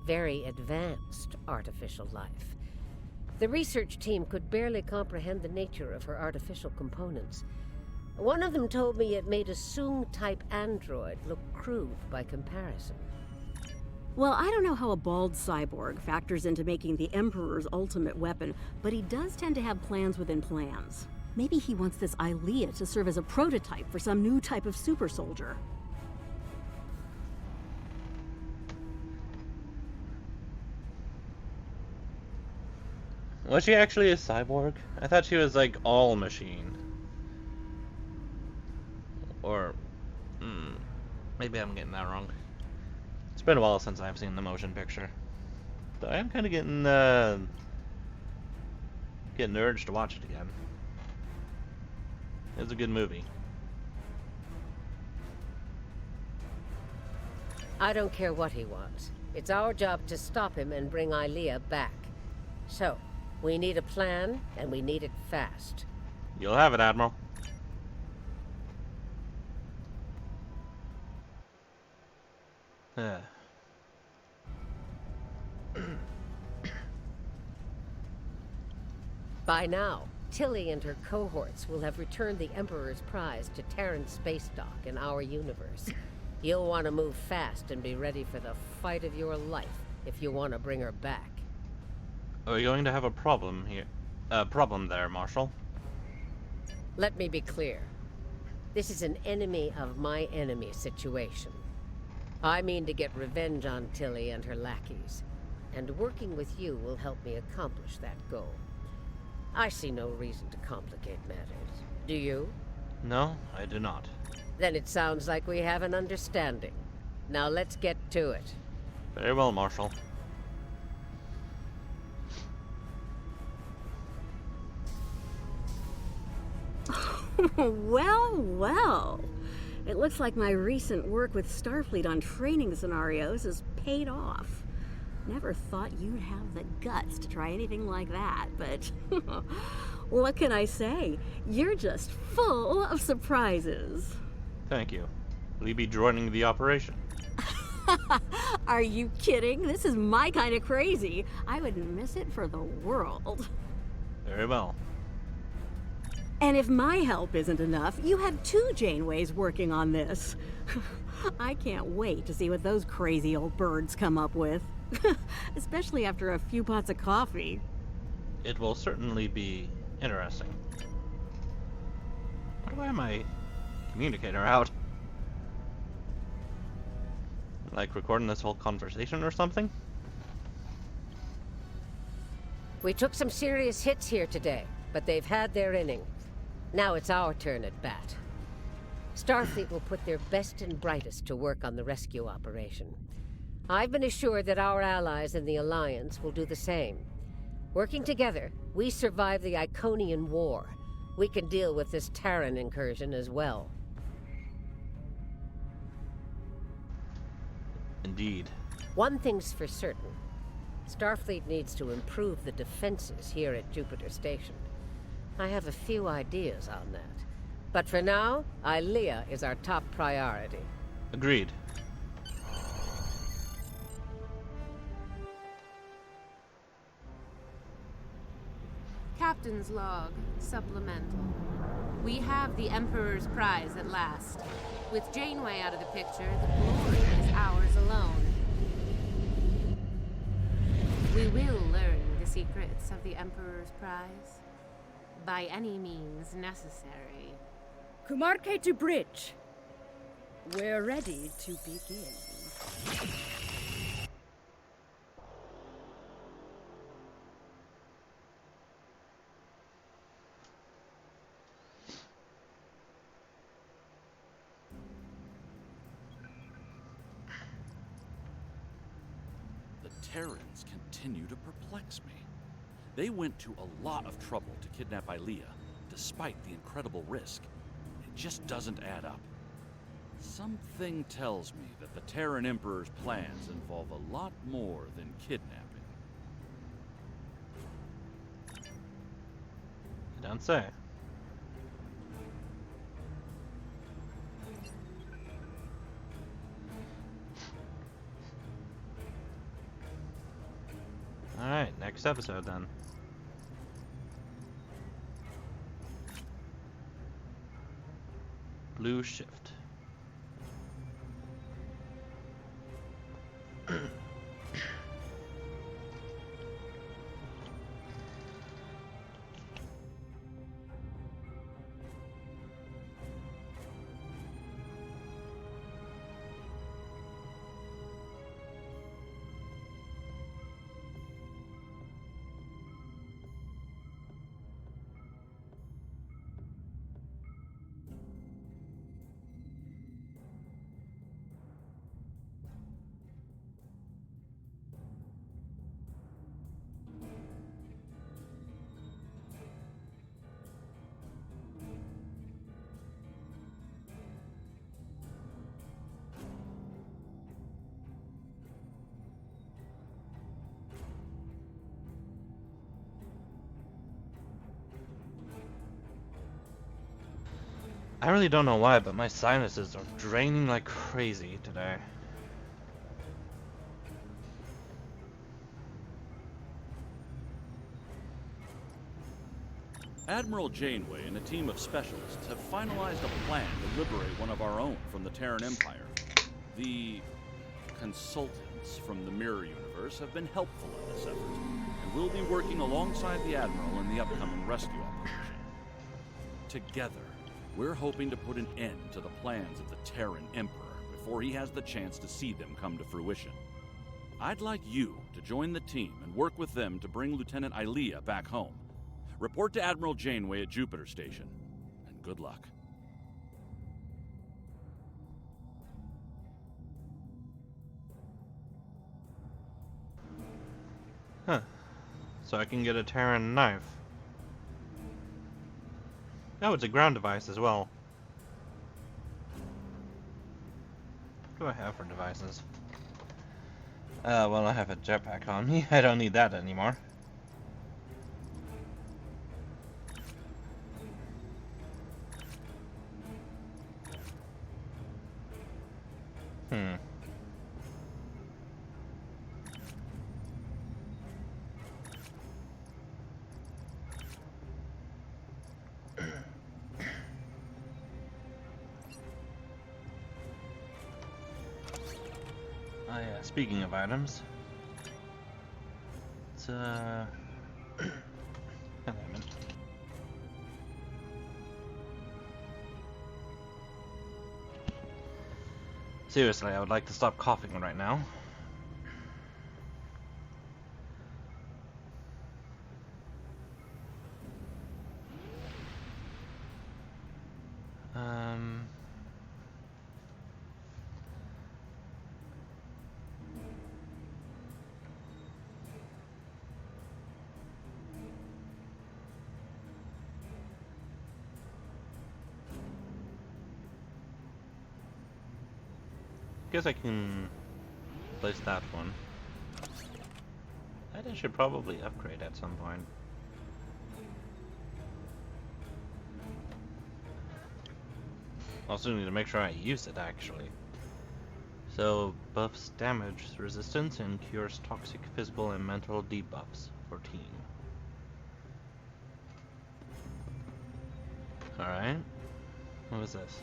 Very advanced artificial life. The research team could barely comprehend the nature of her artificial components. One of them told me it made a Soong-type android look crude by comparison. Well, I don't know how a bald cyborg factors into making the Emperor's ultimate weapon, but he does tend to have plans within plans. Maybe he wants this Ilea to serve as a prototype for some new type of super soldier. Was she actually a cyborg? I thought she was like all machine. Or, maybe I'm getting that wrong. It's been a while since I've seen the motion picture. But I am kind of getting the urge to watch it again. It's a good movie. I don't care what he wants. It's our job to stop him and bring Ilea back. So, we need a plan, and we need it fast. You'll have it, Admiral. By now, Tilly and her cohorts will have returned the Emperor's prize to Terran space dock in our universe. You'll want to move fast and be ready for the fight of your life if you want to bring her back. Are we going to have a problem here? Problem there, Marshal? Let me be clear. This is an enemy of my enemy situation. I mean to get revenge on Tilly and her lackeys, and working with you will help me accomplish that goal. I see no reason to complicate matters. Do you? No, I do not. Then it sounds like we have an understanding. Now let's get to it. Very well, Marshal. Well, well. It looks like my recent work with Starfleet on training scenarios has paid off. Never thought you'd have the guts to try anything like that, but what can I say? You're just full of surprises. Thank you. Will you be joining the operation? Are you kidding? This is my kind of crazy. I wouldn't miss it for the world. Very well. And if my help isn't enough, you have 2 Janeways working on this. I can't wait to see what those crazy old birds come up with. Especially after a few pots of coffee. It will certainly be interesting. Why am I communicator out? Like recording this whole conversation or something? We took some serious hits here today, but they've had their inning. Now it's our turn at bat. Starfleet will put their best and brightest to work on the rescue operation. I've been assured that our allies in the Alliance will do the same. Working together, we survive the Iconian War. We can deal with this Terran incursion as well. Indeed. One thing's for certain. Starfleet needs to improve the defenses here at Jupiter Station. I have a few ideas on that. But for now, Ilea is our top priority. Agreed. Captain's log, supplemental. We have the Emperor's prize at last. With Janeway out of the picture, the glory is ours alone. We will learn the secrets of the Emperor's prize. By any means necessary. Kumarke to bridge. We're ready to begin. Terrans continue to perplex me. They went to a lot of trouble to kidnap Ilea, despite the incredible risk. It just doesn't add up. Something tells me that the Terran Emperor's plans involve a lot more than kidnapping. You don't say. Alright, next episode then. Blue Shift. I really don't know why, but my sinuses are draining like crazy today. Admiral Janeway and a team of specialists have finalized a plan to liberate one of our own from the Terran Empire. The consultants from the Mirror Universe have been helpful in this effort, and will be working alongside the Admiral in the upcoming rescue operation. Together, we're hoping to put an end to the plans of the Terran Emperor before he has the chance to see them come to fruition. I'd like you to join the team and work with them to bring Lieutenant Ilea back home. Report to Admiral Janeway at Jupiter Station, and good luck. Huh. So I can get a Terran knife. Oh, it's a ground device as well. do I have for devices? Well, I have a jetpack on me. I don't need that anymore. Hmm. Oh yeah, speaking of items, it's hello, man. Seriously, I would like to stop coughing right now. Guess I can place that one. That I should probably upgrade at some point. Also need to make sure I use it actually. So buffs damage resistance and cures toxic physical and mental debuffs for team. Alright. What was this?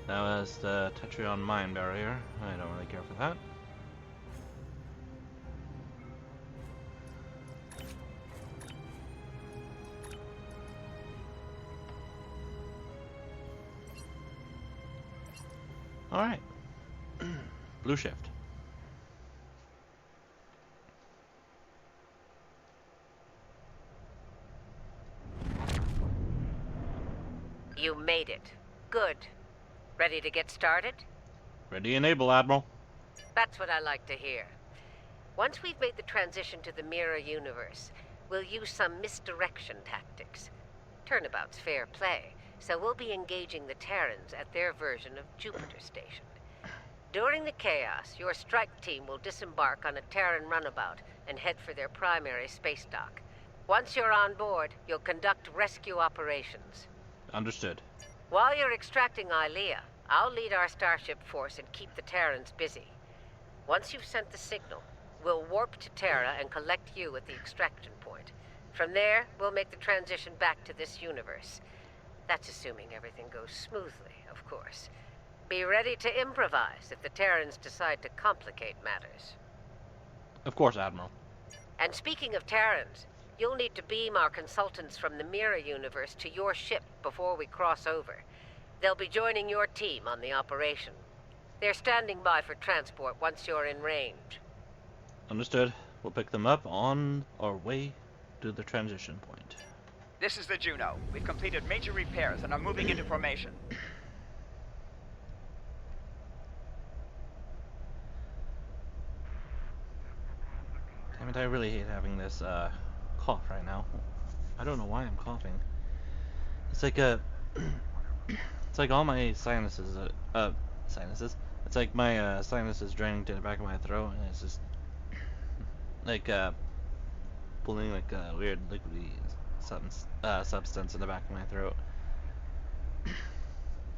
That was the Tetrion Mine Barrier. I don't really care for that. Alright. Blue shift. You made it. Good. Ready to get started? Ready, enable, Admiral. That's what I like to hear. Once we've made the transition to the mirror universe, we'll use some misdirection tactics. Turnabout's fair play, so we'll be engaging the Terrans at their version of Jupiter Station. During the chaos, your strike team will disembark on a Terran runabout and head for their primary space dock. Once you're on board, you'll conduct rescue operations. Understood. While you're extracting Ilea, I'll lead our starship force and keep the Terrans busy. Once you've sent the signal, we'll warp to Terra and collect you at the extraction point. From there, we'll make the transition back to this universe. That's assuming everything goes smoothly, of course. Be ready to improvise if the Terrans decide to complicate matters. Of course, Admiral. And speaking of Terrans, you'll need to beam our consultants from the mirror universe to your ship before we cross over. They'll be joining your team on the operation. They're standing by for transport once you're in range. Understood. We'll pick them up on our way to the transition point. This is the Juno. We've completed major repairs and are moving into formation. Damn it, I really hate having this cough right now. I don't know why I'm coughing. It's like it's like all my sinuses, sinuses. It's like my sinuses draining to the back of my throat, and it's just like pulling like a weird liquidy substance in the back of my throat.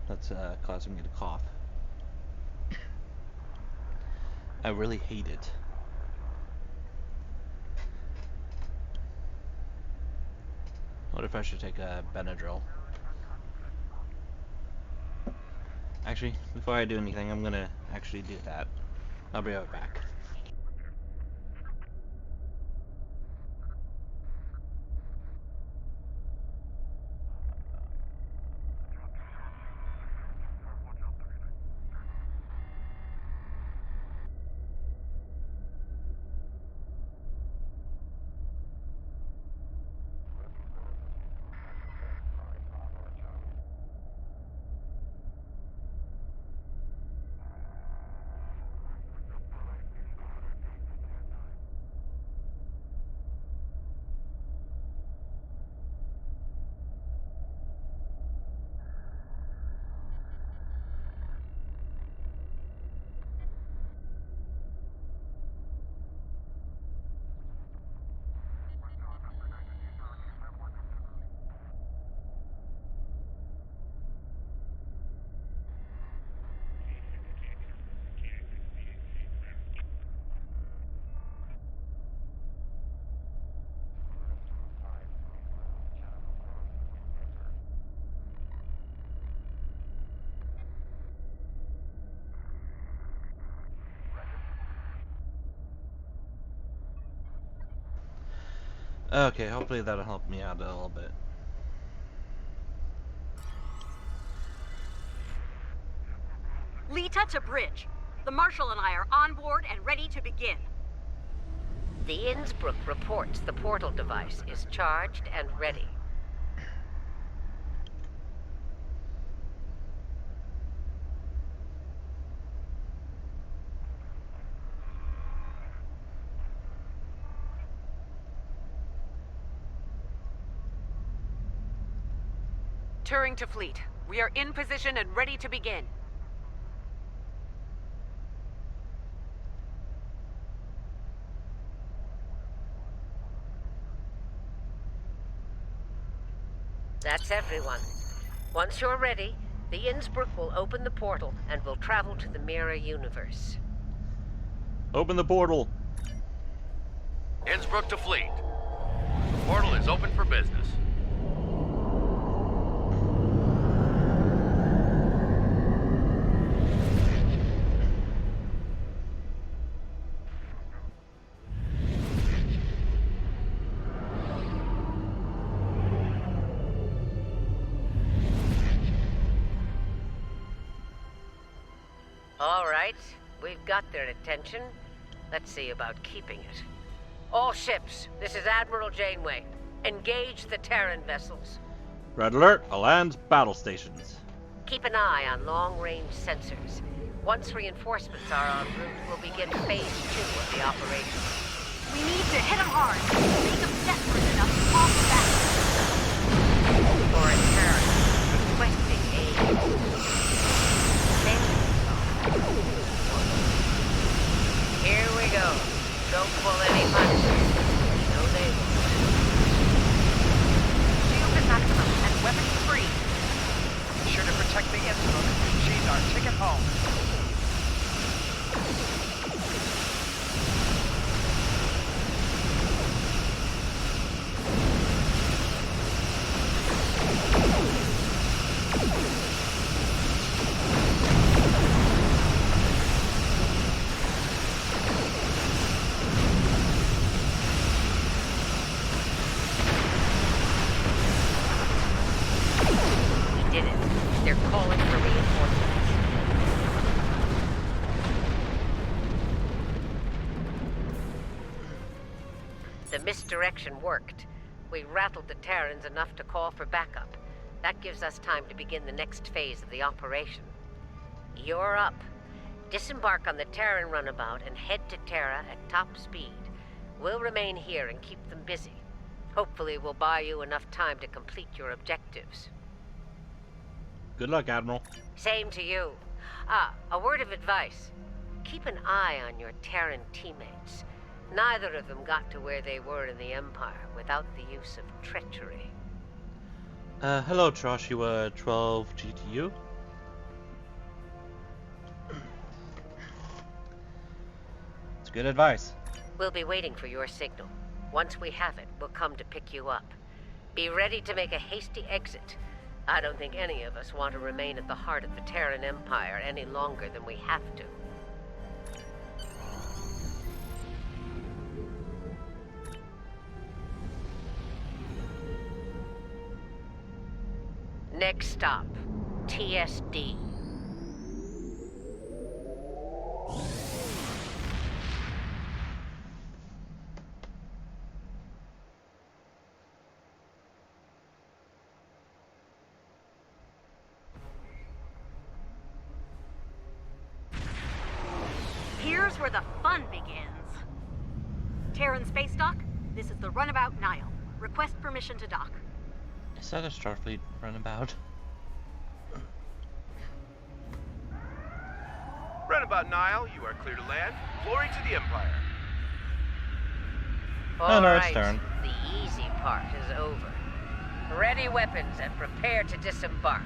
That's causing me to cough. I really hate it. What if I should take a Benadryl? Actually, before I do anything, I'm gonna actually do that. I'll be right back. Okay, hopefully that'll help me out a little bit. Lita to bridge. The Marshal and I are on board and ready to begin. The Innsbruck reports the portal device is charged and ready. Turing to fleet. We are in position and ready to begin. That's everyone. Once you're ready, the Innsbruck will open the portal and we'll travel to the mirror universe. Open the portal. Innsbruck to fleet. The portal is open for business. All right, we've got their attention. Let's see about keeping it. All ships, this is Admiral Janeway. Engage the Terran vessels. Red alert, land battle stations. Keep an eye on long-range sensors. Once reinforcements are en route, we'll begin phase 2 of the operation. We need to hit them hard. Make them desperate enough to call for back. For a Terran, requesting aid. Here we go. Don't pull any punches. No, they won't. Shield is maximum and weapons free. Be sure to protect the Innsbruck. She's our ticket home. The misdirection worked. We rattled the Terrans enough to call for backup. That gives us time to begin the next phase of the operation. You're up. Disembark on the Terran runabout and head to Terra at top speed. We'll remain here and keep them busy. Hopefully we'll buy you enough time to complete your objectives. Good luck, Admiral. Same to you. A word of advice. Keep an eye on your Terran teammates. Neither of them got to where they were in the Empire without the use of treachery. Hello, Joshua 12 GTU. It's good advice. We'll be waiting for your signal. Once we have it, we'll come to pick you up. Be ready to make a hasty exit. I don't think any of us want to remain at the heart of the Terran Empire any longer than we have to. Next stop, TSD. Here's where the fun begins. Terran Space Dock, this is the Runabout Nile. Request permission to dock. Is that a Starfleet runabout? Runabout Nile, you are clear to land. Glory to the Empire. All no, right, it's turn. the easy part is over. Ready weapons and prepare to disembark.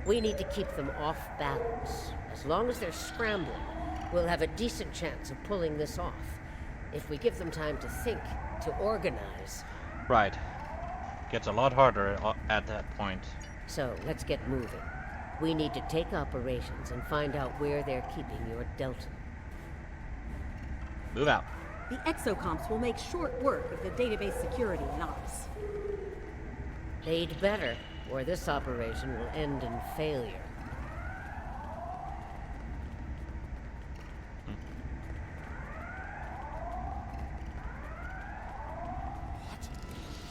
We need to keep them off balance. As long as they're scrambling, we'll have a decent chance of pulling this off. If we give them time to think, to organize. Right. Gets a lot harder at that point. So, let's get moving. We need to take operations and find out where they're keeping your Delta. Move out. The exocomps will make short work of the database security and ops. They'd better, or this operation will end in failure.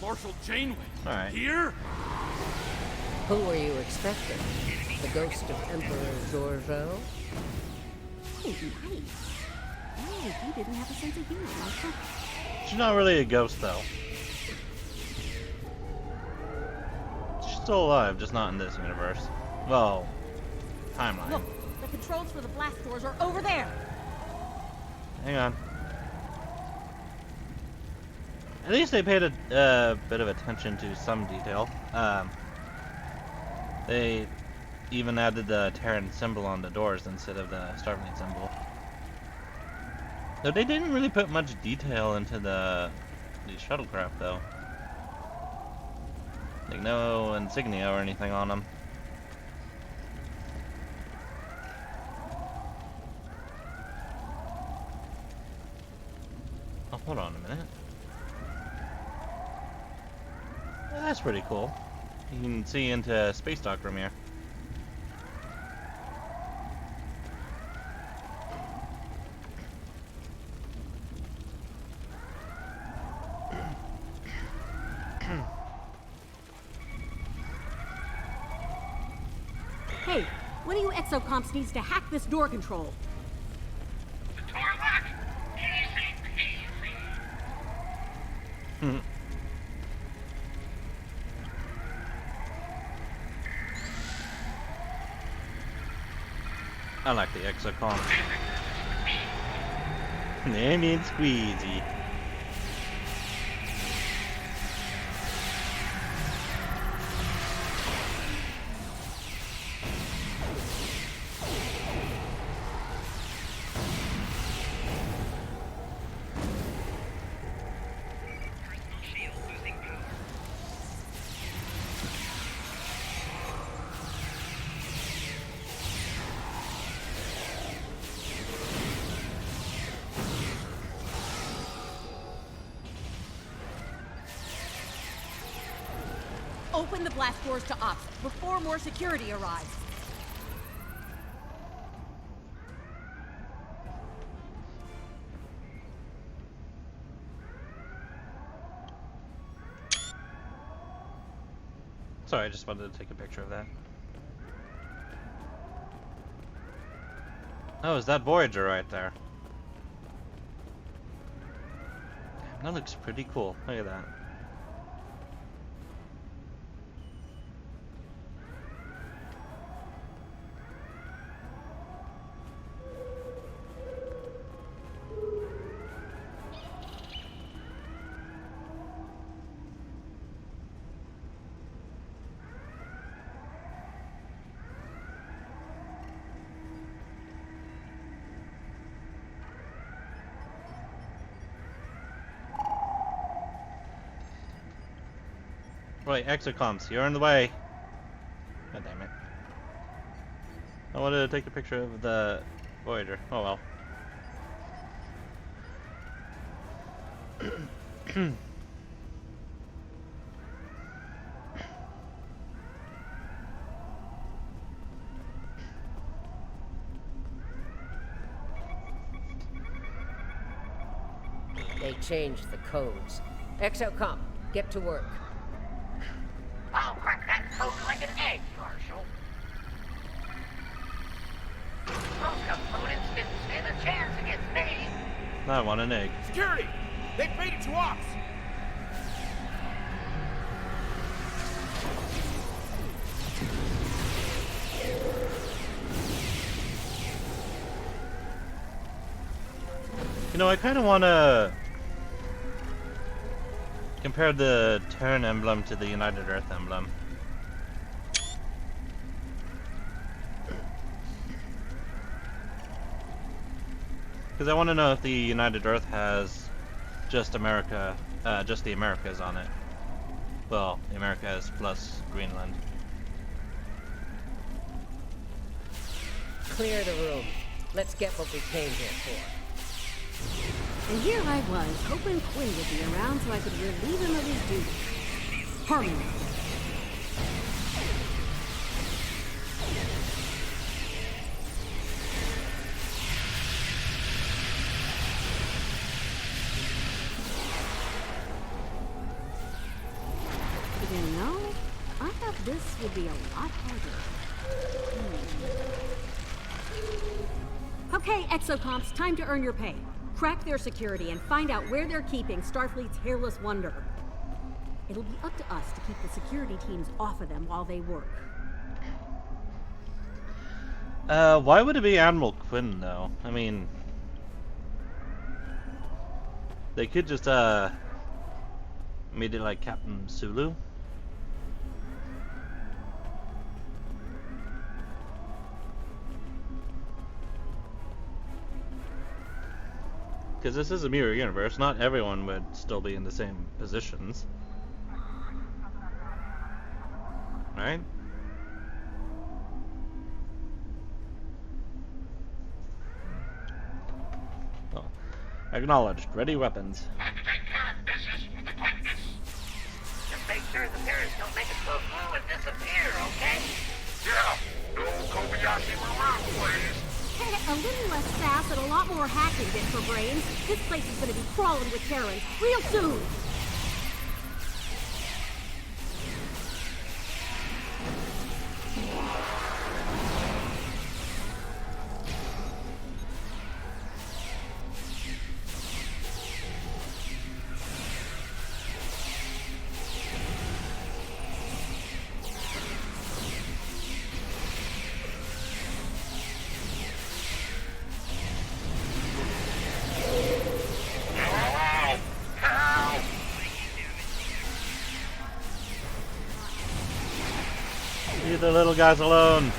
Marshal Janeway? All right. Here? Who were you expecting? The ghost of Emperor Byrnjolf? Oh, nice. Oh, you didn't have a sense of humor, Marshal. She's not really a ghost, though. She's still alive, just not in this universe. Well, timeline. Look, the controls for the blast doors are over there. Hang on. At least they paid a bit of attention to some detail. They even added the Terran symbol on the doors instead of the Starfleet symbol. Though they didn't really put much detail into the shuttlecraft, though. Like no insignia or anything on them. Oh, hold on a minute. That's pretty cool. You can see into space dock from here. Hey, one of you exocomps needs to hack this door control. The door locked. Easy peasy. I like the exocom. Lemon squeezy. Open the blast doors to ops before more security arrives. Sorry, I just wanted to take a picture of that. Oh, is that Voyager right there? That looks pretty cool. Look at that. Right, exocomps, you're in the way. God damn it. I wanted to take a picture of the Voyager. Oh well. They changed the codes. Exocomp, get to work. I'll crack that code like an egg, Marshal. Those components didn't stand a chance against me. I want an egg. Security! They've made it to ops! You know, I kind of want to compare the Terran emblem to the United Earth emblem. Because I want to know if the United Earth has just America, just the Americas on it. Well, the Americas plus Greenland. Clear the room. Let's get what we came here for. And here I was, hoping Quinn would be around so I could relieve him of his duties. Harmony. You know, I thought this would be a lot harder. Okay, exocomps, time to earn your pay. Crack their security and find out where they're keeping Starfleet's hairless wonder. It'll be up to us to keep the security teams off of them while they work. Why would it be Admiral Quinn, though? I mean... They could just, made it like Captain Sulu. Because this is a mirror universe, not everyone would still be in the same positions. Right? Oh. Acknowledged. Ready weapons. Just make sure the mirrors don't make it so blue and disappear, okay? Yeah. No Kobayashi Maru, please. A little less sass and a lot more hacking bit for brains. This place is gonna be crawling with Karens real soon. Leave the little guys alone.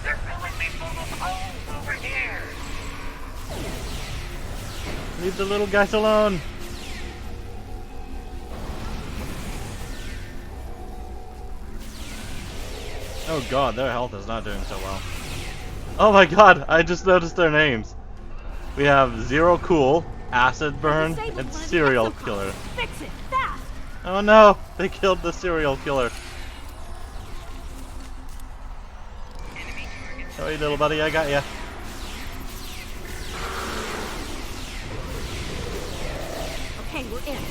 They're filling me full of holes over here. Leave the little guys alone. Oh god, their health is not doing so well. Oh my god, I just noticed their names. We have Zero Cool, Acid Burn, and Serial Killer. Fix it, fast! Oh no, they killed the serial killer. Sorry, little buddy, I got ya. Okay, we're in.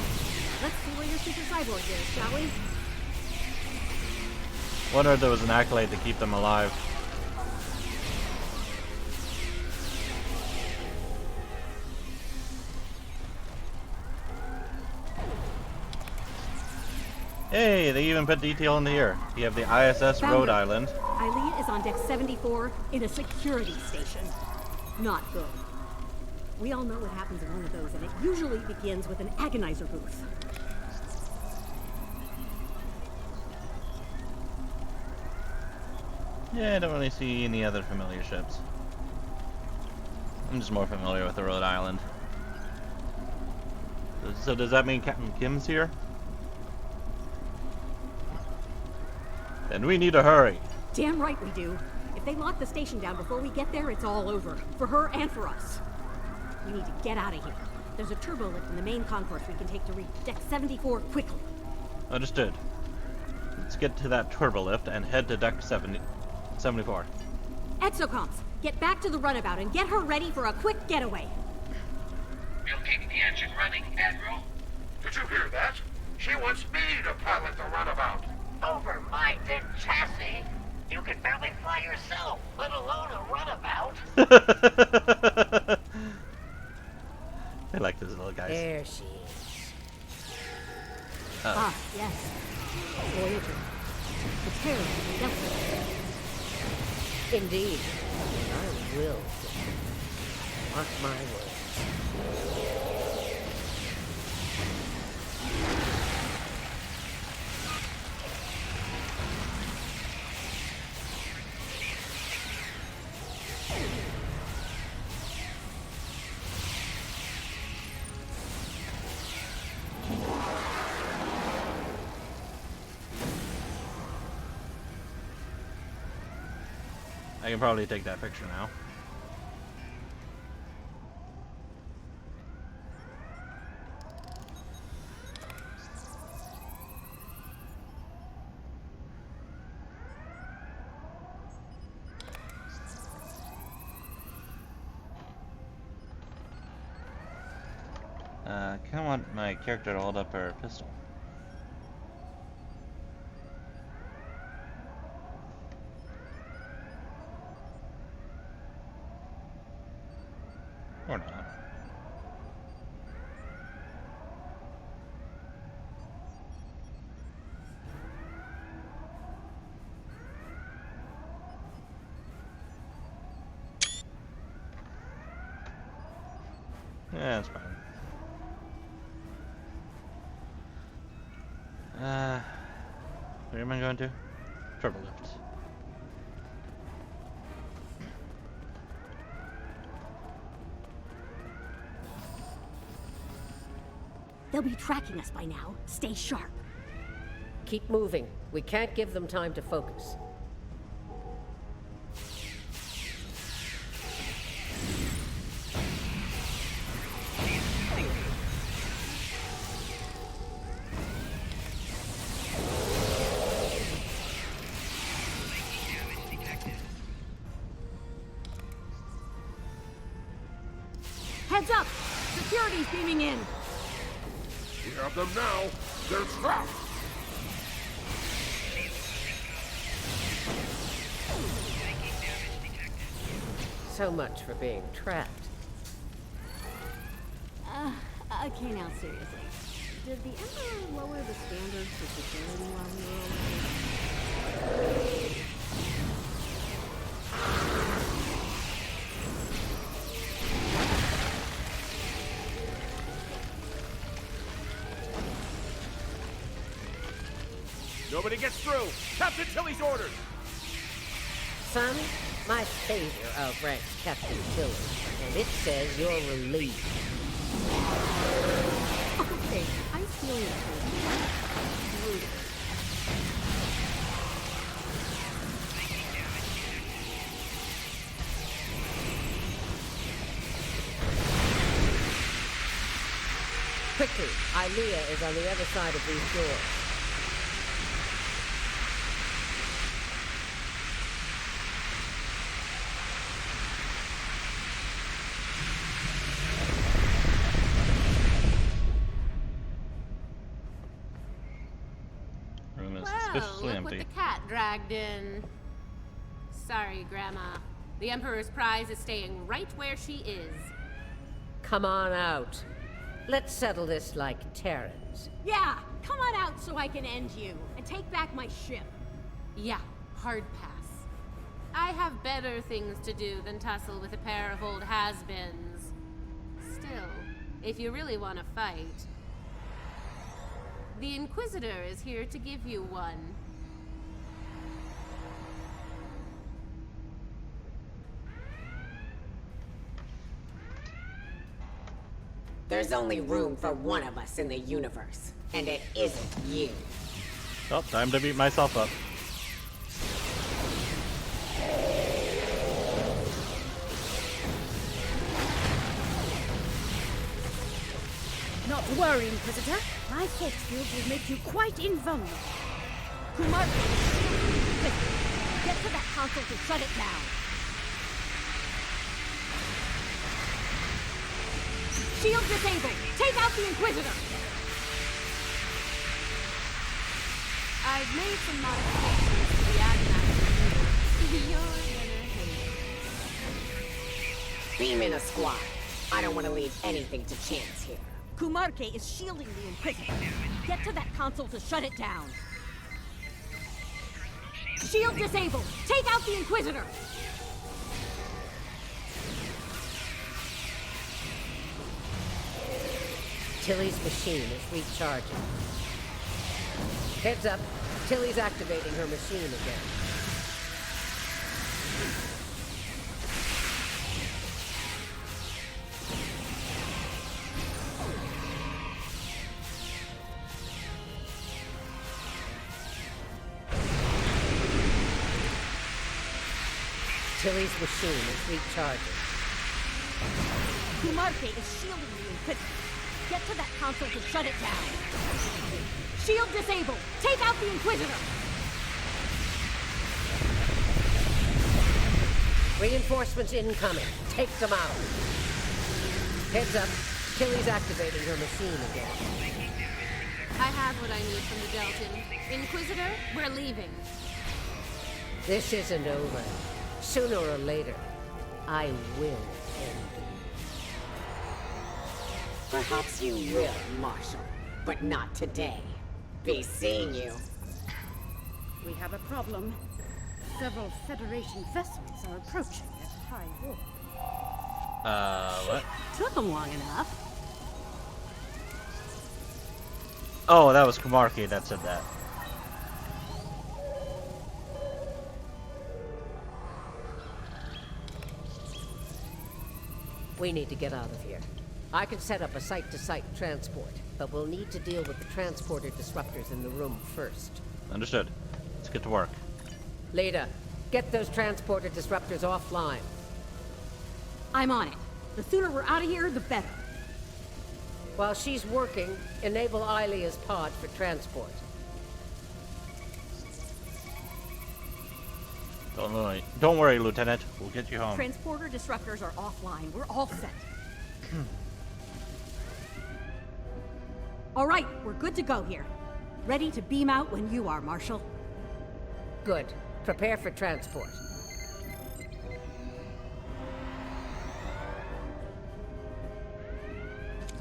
Let's see where your super cyborg is, shall we? Wonder if there was an accolade to keep them alive. Hey, they even put detail in here. You have the ISS Rhode Island. Ilea is on deck 74 in a security station. Not good. We all know what happens in one of those, and it usually begins with an agonizer booth. Yeah, I don't really see any other familiar ships. I'm just more familiar with the Rhode Island. So does that mean Captain Kim's here? Then we need to hurry. Damn right we do. If they lock the station down before we get there, it's all over. For her and for us. We need to get out of here. There's a turbo lift in the main concourse we can take to reach deck 74 quickly. Understood. Let's get to that turbo lift and head to deck 74. Exocomps, get back to the runabout and get her ready for a quick getaway. We'll keep the engine running, Admiral. Did you hear that? She wants me to pilot the runabout. Over my dead chassis? You can barely fly yourself, let alone a runabout. I like those little guys. There she is. Yes. Voyager. The terror of the Delta. Indeed. I will. Mark my words. I can probably take that picture now. I kind of want my character to hold up her pistol. Or not. Yeah, that's fine. Where am I going to? Turbo lift. They'll be tracking us by now. Stay sharp. Keep moving. We can't give them time to focus. Heads up! Security's beaming in! We have them now. They're trapped. So much for being trapped. Okay, now seriously. Did the Emperor lower the standards for security while we were away? Nobody gets through. Captain Tilly's orders. Son, my savior outranks Captain Tilly, and it says you're relieved. Okay, I feel it. Brutal. Quickly, Ilea is on the other side of these doors. Room is Well, suspiciously look empty. what the cat dragged in. Sorry, Grandma. The Emperor's prize is staying right where she is. Come on out. Let's settle this like Terrans. Yeah, come on out so I can end you and take back my ship. Yeah, hard pass. I have better things to do than tussle with a pair of old has-beens. Still, if you really want to fight, the Inquisitor is here to give you one. There's only room for one of us in the universe, and it isn't you. Oh, time to beat myself up. Not to worry, Inquisitor. My force field will make you quite invulnerable. Kumar, get to that console to shut it down. Shield disabled. Take out the Inquisitor. I've made some modifications to the Admax. You're gonna hate it. Beam in a squad. I don't want to leave anything to chance here. Kumarke is shielding the Inquisitor. Get to that console to shut it down. Shield disabled. Take out the Inquisitor. Tilly's machine is recharging. Heads up. Tilly's activating her machine again. Tilly's machine is recharging. Kumarke is shielding the Inquisitor. Get to that console to shut it down. Shield disabled. Take out the Inquisitor. Reinforcements incoming. Take them out. Heads up. Tilly's activating her machine again. I have what I need from the Delton. Inquisitor, we're leaving. This isn't over. Sooner or later, I will end it. Perhaps you will, Marshal, but not today. Be seeing you. We have a problem. Several Federation vessels are approaching at high roll. What? Took them long enough. Oh, that was Kumarki that said that. We need to get out of here. I can set up a site-to-site transport, but we'll need to deal with the transporter disruptors in the room first. Understood. Let's get to work. Leda, get those transporter disruptors offline. I'm on it. The sooner we're out of here, the better. While she's working, enable Ilea's pod for transport. Don't worry, Lieutenant. We'll get you home. Transporter disruptors are offline. We're all set. All right, we're good to go here. Ready to beam out when you are, Marshal. Good. Prepare for transport.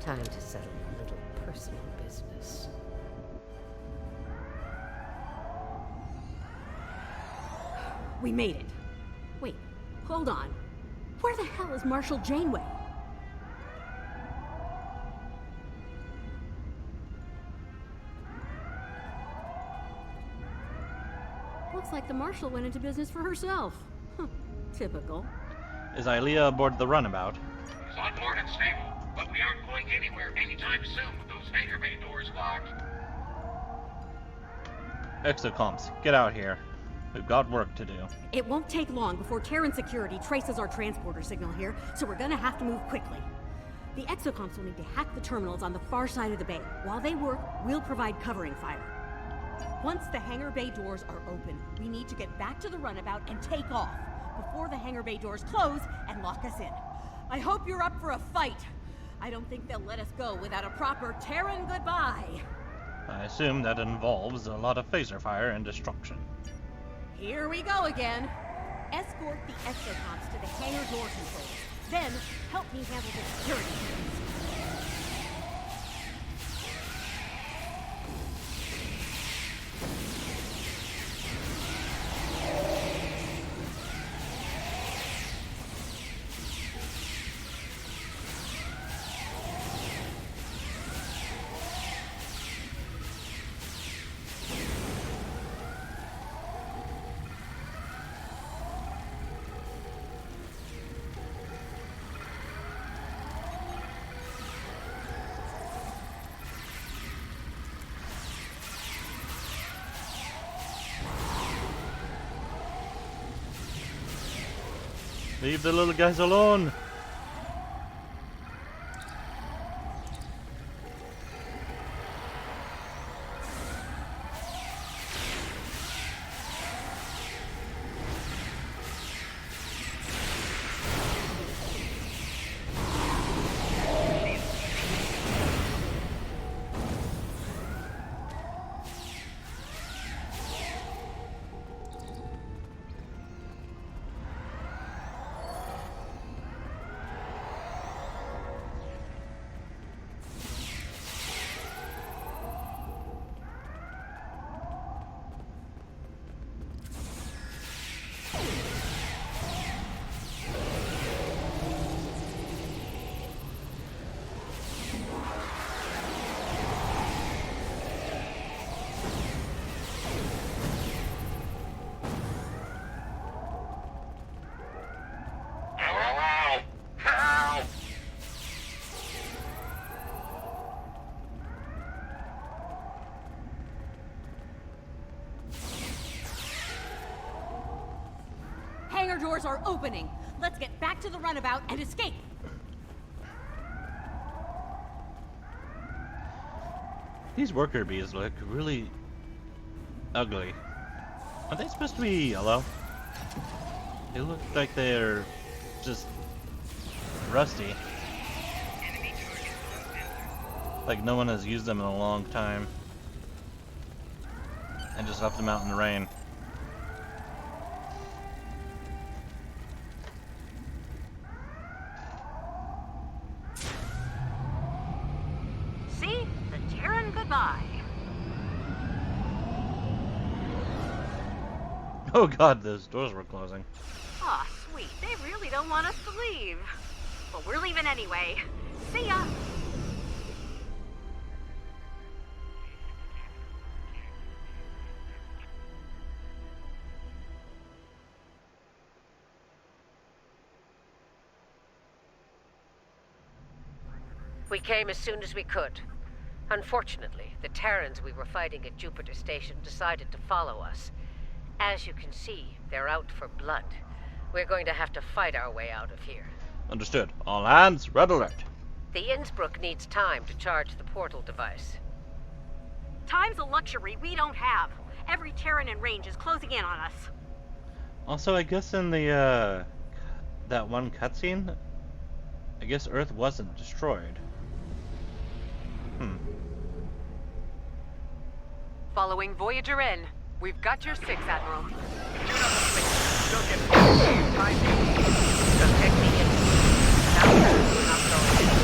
Time to settle a little personal business. We made it. Wait, hold on. Where the hell is Marshal Janeway? Looks like the Marshal went into business for herself. Huh, typical. Is Ilea aboard the runabout? He's on board and stable, but we aren't going anywhere anytime soon with those hangar bay doors locked. Exocomps, get out here. We've got work to do. It won't take long before Terran security traces our transporter signal here, so we're gonna have to move quickly. The exocomps will need to hack the terminals on the far side of the bay. While they work, we'll provide covering fire. Once the hangar bay doors are open, we need to get back to the runabout and take off before the hangar bay doors close and lock us in. I hope you're up for a fight. I don't think they'll let us go without a proper Terran goodbye. I assume that involves a lot of phaser fire and destruction. Here we go again. Escort the exocomps to the hangar door controls. Then, help me handle the security clearance. Leave the little guys alone! doors are opening. Let's get back to the runabout and escape. These worker bees look really ugly. Are they supposed to be yellow? They look like they're just rusty. Like no one has used them in a long time. And just left them out in the rain. See? The Terran goodbye. Oh god, those doors were closing. Aw, sweet. They really don't want us to leave. But we're leaving anyway. See ya! We came as soon as we could. Unfortunately, the Terrans we were fighting at Jupiter Station decided to follow us. As you can see, they're out for blood. We're going to have to fight our way out of here. Understood. All hands, red alert. The Innsbruck needs time to charge the portal device. Time's a luxury we don't have. Every Terran in range is closing in on us. Also, I guess in the, that one cutscene, I guess Earth wasn't destroyed. Following Voyager in. We've got your 6, Admiral. Tune on the switch. Don't get time. Protect the Innsbruck. Now we're not going in.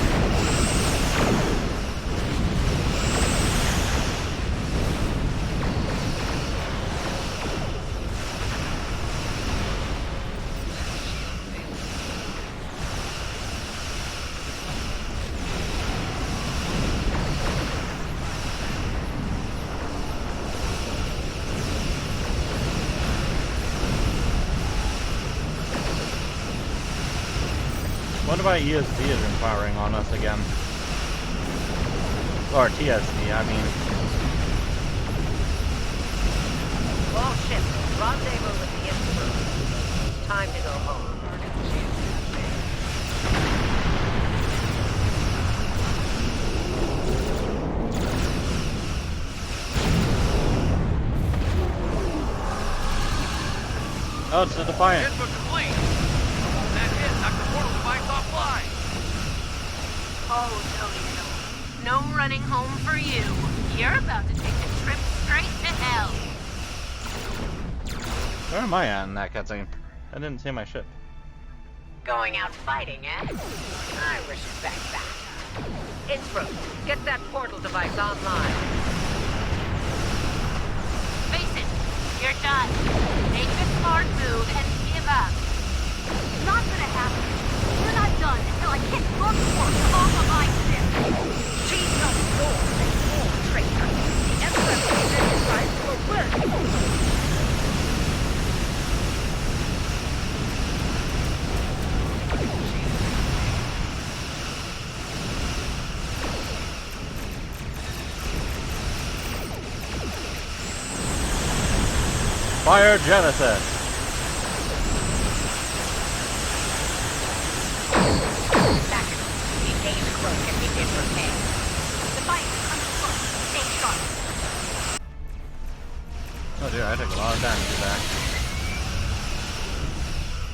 What about ESD is firing on us again? Or TSD, I mean. All ships, rendezvous with the Innsbruck. It's time to go home. Oh, it's the Defiant. Input complete. That hit knocked the portal device offline. Oh, no. No running home for you. You're about to take a trip straight to hell. Where am I at in that cutscene? I didn't see my ship. Going out fighting, eh? I respect that. Innsbruck, get that portal device online. Face it, you're done. Make a smart move and give up. Not gonna happen. We're not done until I kick your corpse off of my ship. She's not yours anymore, traitor. The Emperor made this device for Byrnjolf. Fire Genesis! Oh dear, I took a lot of time to do that.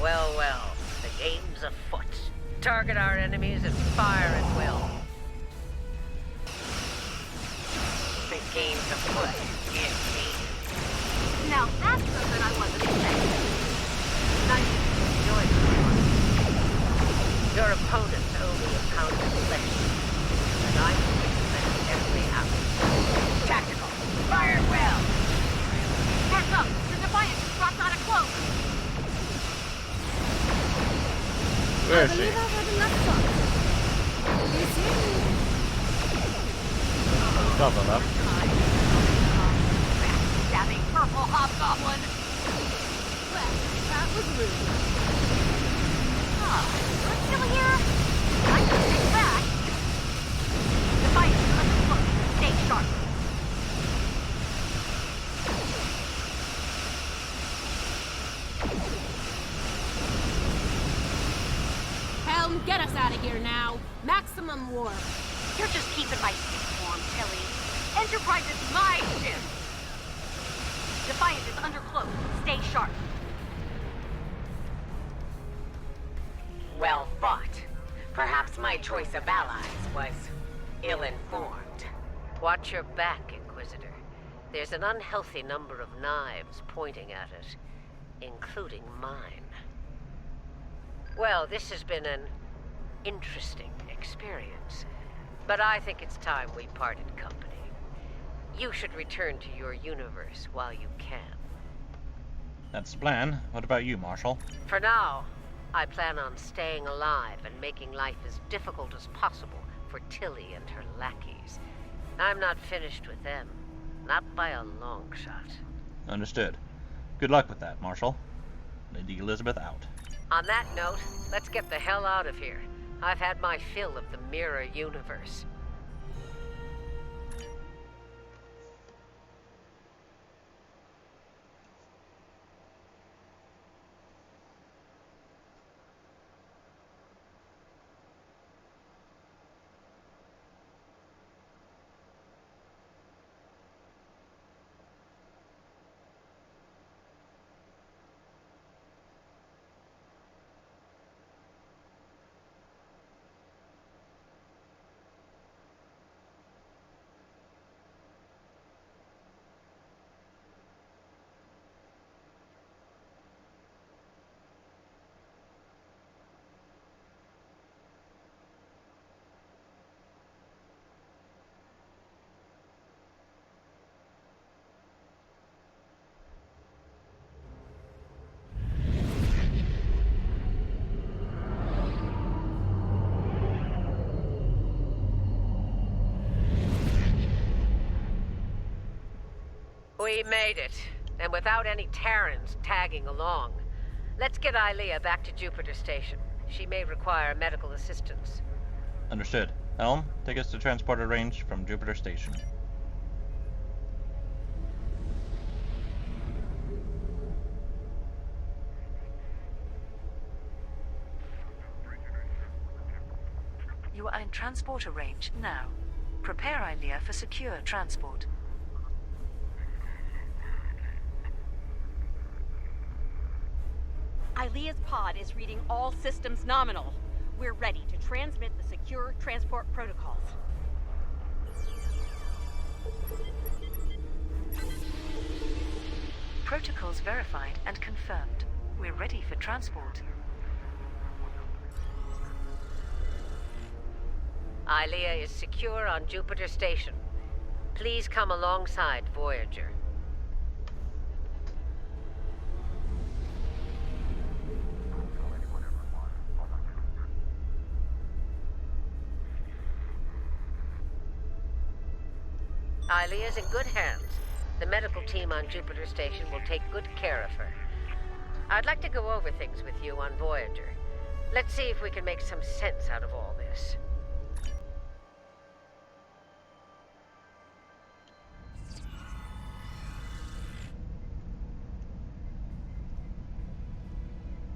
Well, well, the game's afoot. Target our enemies and fire at will. The game's afoot, indeed. Now that's something I wasn't expecting. Nice to enjoy this one. Your opponents owe me a pound of flesh, and I'm going to spend every ounce. Tactical, fire at will! Heads up! The Defiant just dropped out of close! Where is she? I believe I heard a laptop. You see me? Double up. Stabbing purple hobgoblin! Well, that was rude. Oh, we're still here? I can take back. Defiant, let's look. Stay sharp. war. You're just keeping my seat warm, Tilly. Enterprise is my ship! Defiant is under cloak. Stay sharp. Well fought. Perhaps my choice of allies was ill-informed. Watch your back, Inquisitor. There's an unhealthy number of knives pointing at it, including mine. Well, this has been an interesting experience, but I think it's time we parted company. You should return to your universe while you can. That's the plan. What about you, Marshal? For now, I plan on staying alive and making life as difficult as possible for Tilly and her lackeys. I'm not finished with them. Not by a long shot. Understood. Good luck with that, Marshal. Lady Elizabeth out. On that note, let's get the hell out of here. I've had my fill of the mirror universe. We made it, and without any Terrans tagging along. Let's get Ilea back to Jupiter Station. She may require medical assistance. Understood. Helm, take us to transporter range from Jupiter Station. You are in transporter range now. Prepare Ilea for secure transport. Ilea's pod is reading all systems nominal. We're ready to transmit the secure transport protocols. Protocols verified and confirmed. We're ready for transport. Ilea is secure on Jupiter Station. Please come alongside Voyager. Ilea's in good hands. The medical team on Jupiter Station will take good care of her. I'd like to go over things with you on Voyager. Let's see if we can make some sense out of all this.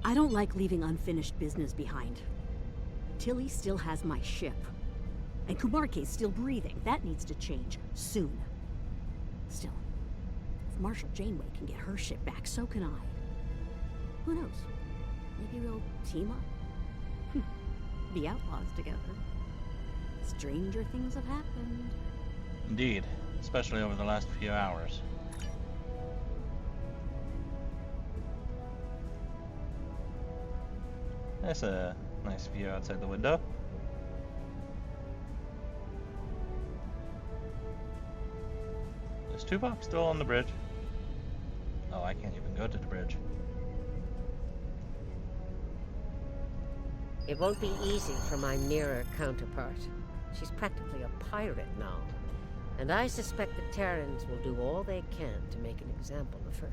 I don't like leaving unfinished business behind. Tilly still has my ship. And Kumarke's still breathing. That needs to change soon. Still, if Marshal Janeway can get her ship back, so can I. Who knows? Maybe we'll team up. Be outlaws together. Stranger things have happened. Indeed, especially over the last few hours. That's a nice view outside the window. Is Tuvok still on the bridge? Oh, I can't even go to the bridge. It won't be easy for my mirror counterpart. She's practically a pirate now. And I suspect the Terrans will do all they can to make an example of her.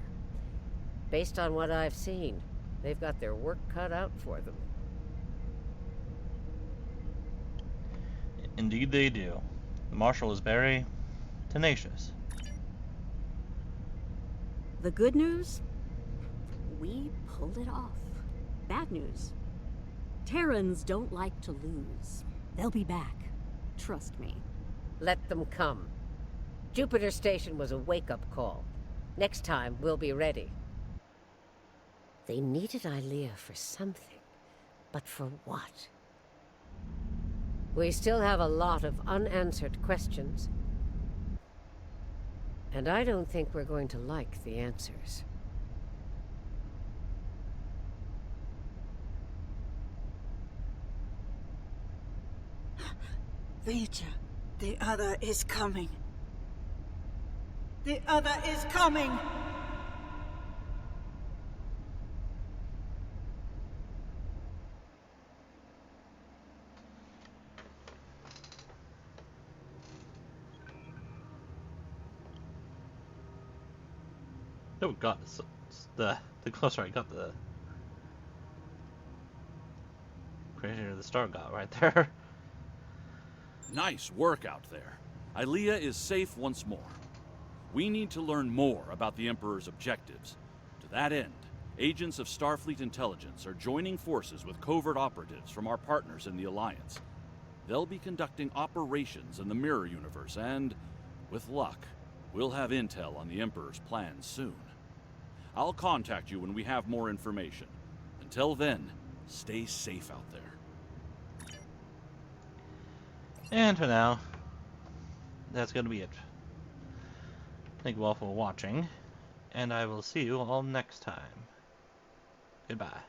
Based on what I've seen, they've got their work cut out for them. Indeed they do. The Marshal is very tenacious. The good news? We pulled it off. Bad news? Terrans don't like to lose. They'll be back. Trust me. Let them come. Jupiter Station was a wake-up call. Next time, we'll be ready. They needed Ilea for something. But for what? We still have a lot of unanswered questions. And I don't think we're going to like the answers. Vita, the other is coming. The other is coming! Oh god, the closer I got, the crazier the star got right there. Nice work out there. Ilea is safe once more. We need to learn more about the Emperor's objectives. To that end, agents of Starfleet Intelligence are joining forces with covert operatives from our partners in the Alliance. They'll be conducting operations in the Mirror Universe and, with luck, we'll have intel on the Emperor's plans soon. I'll contact you when we have more information. Until then, stay safe out there. And for now, that's going to be it. Thank you all for watching, and I will see you all next time. Goodbye.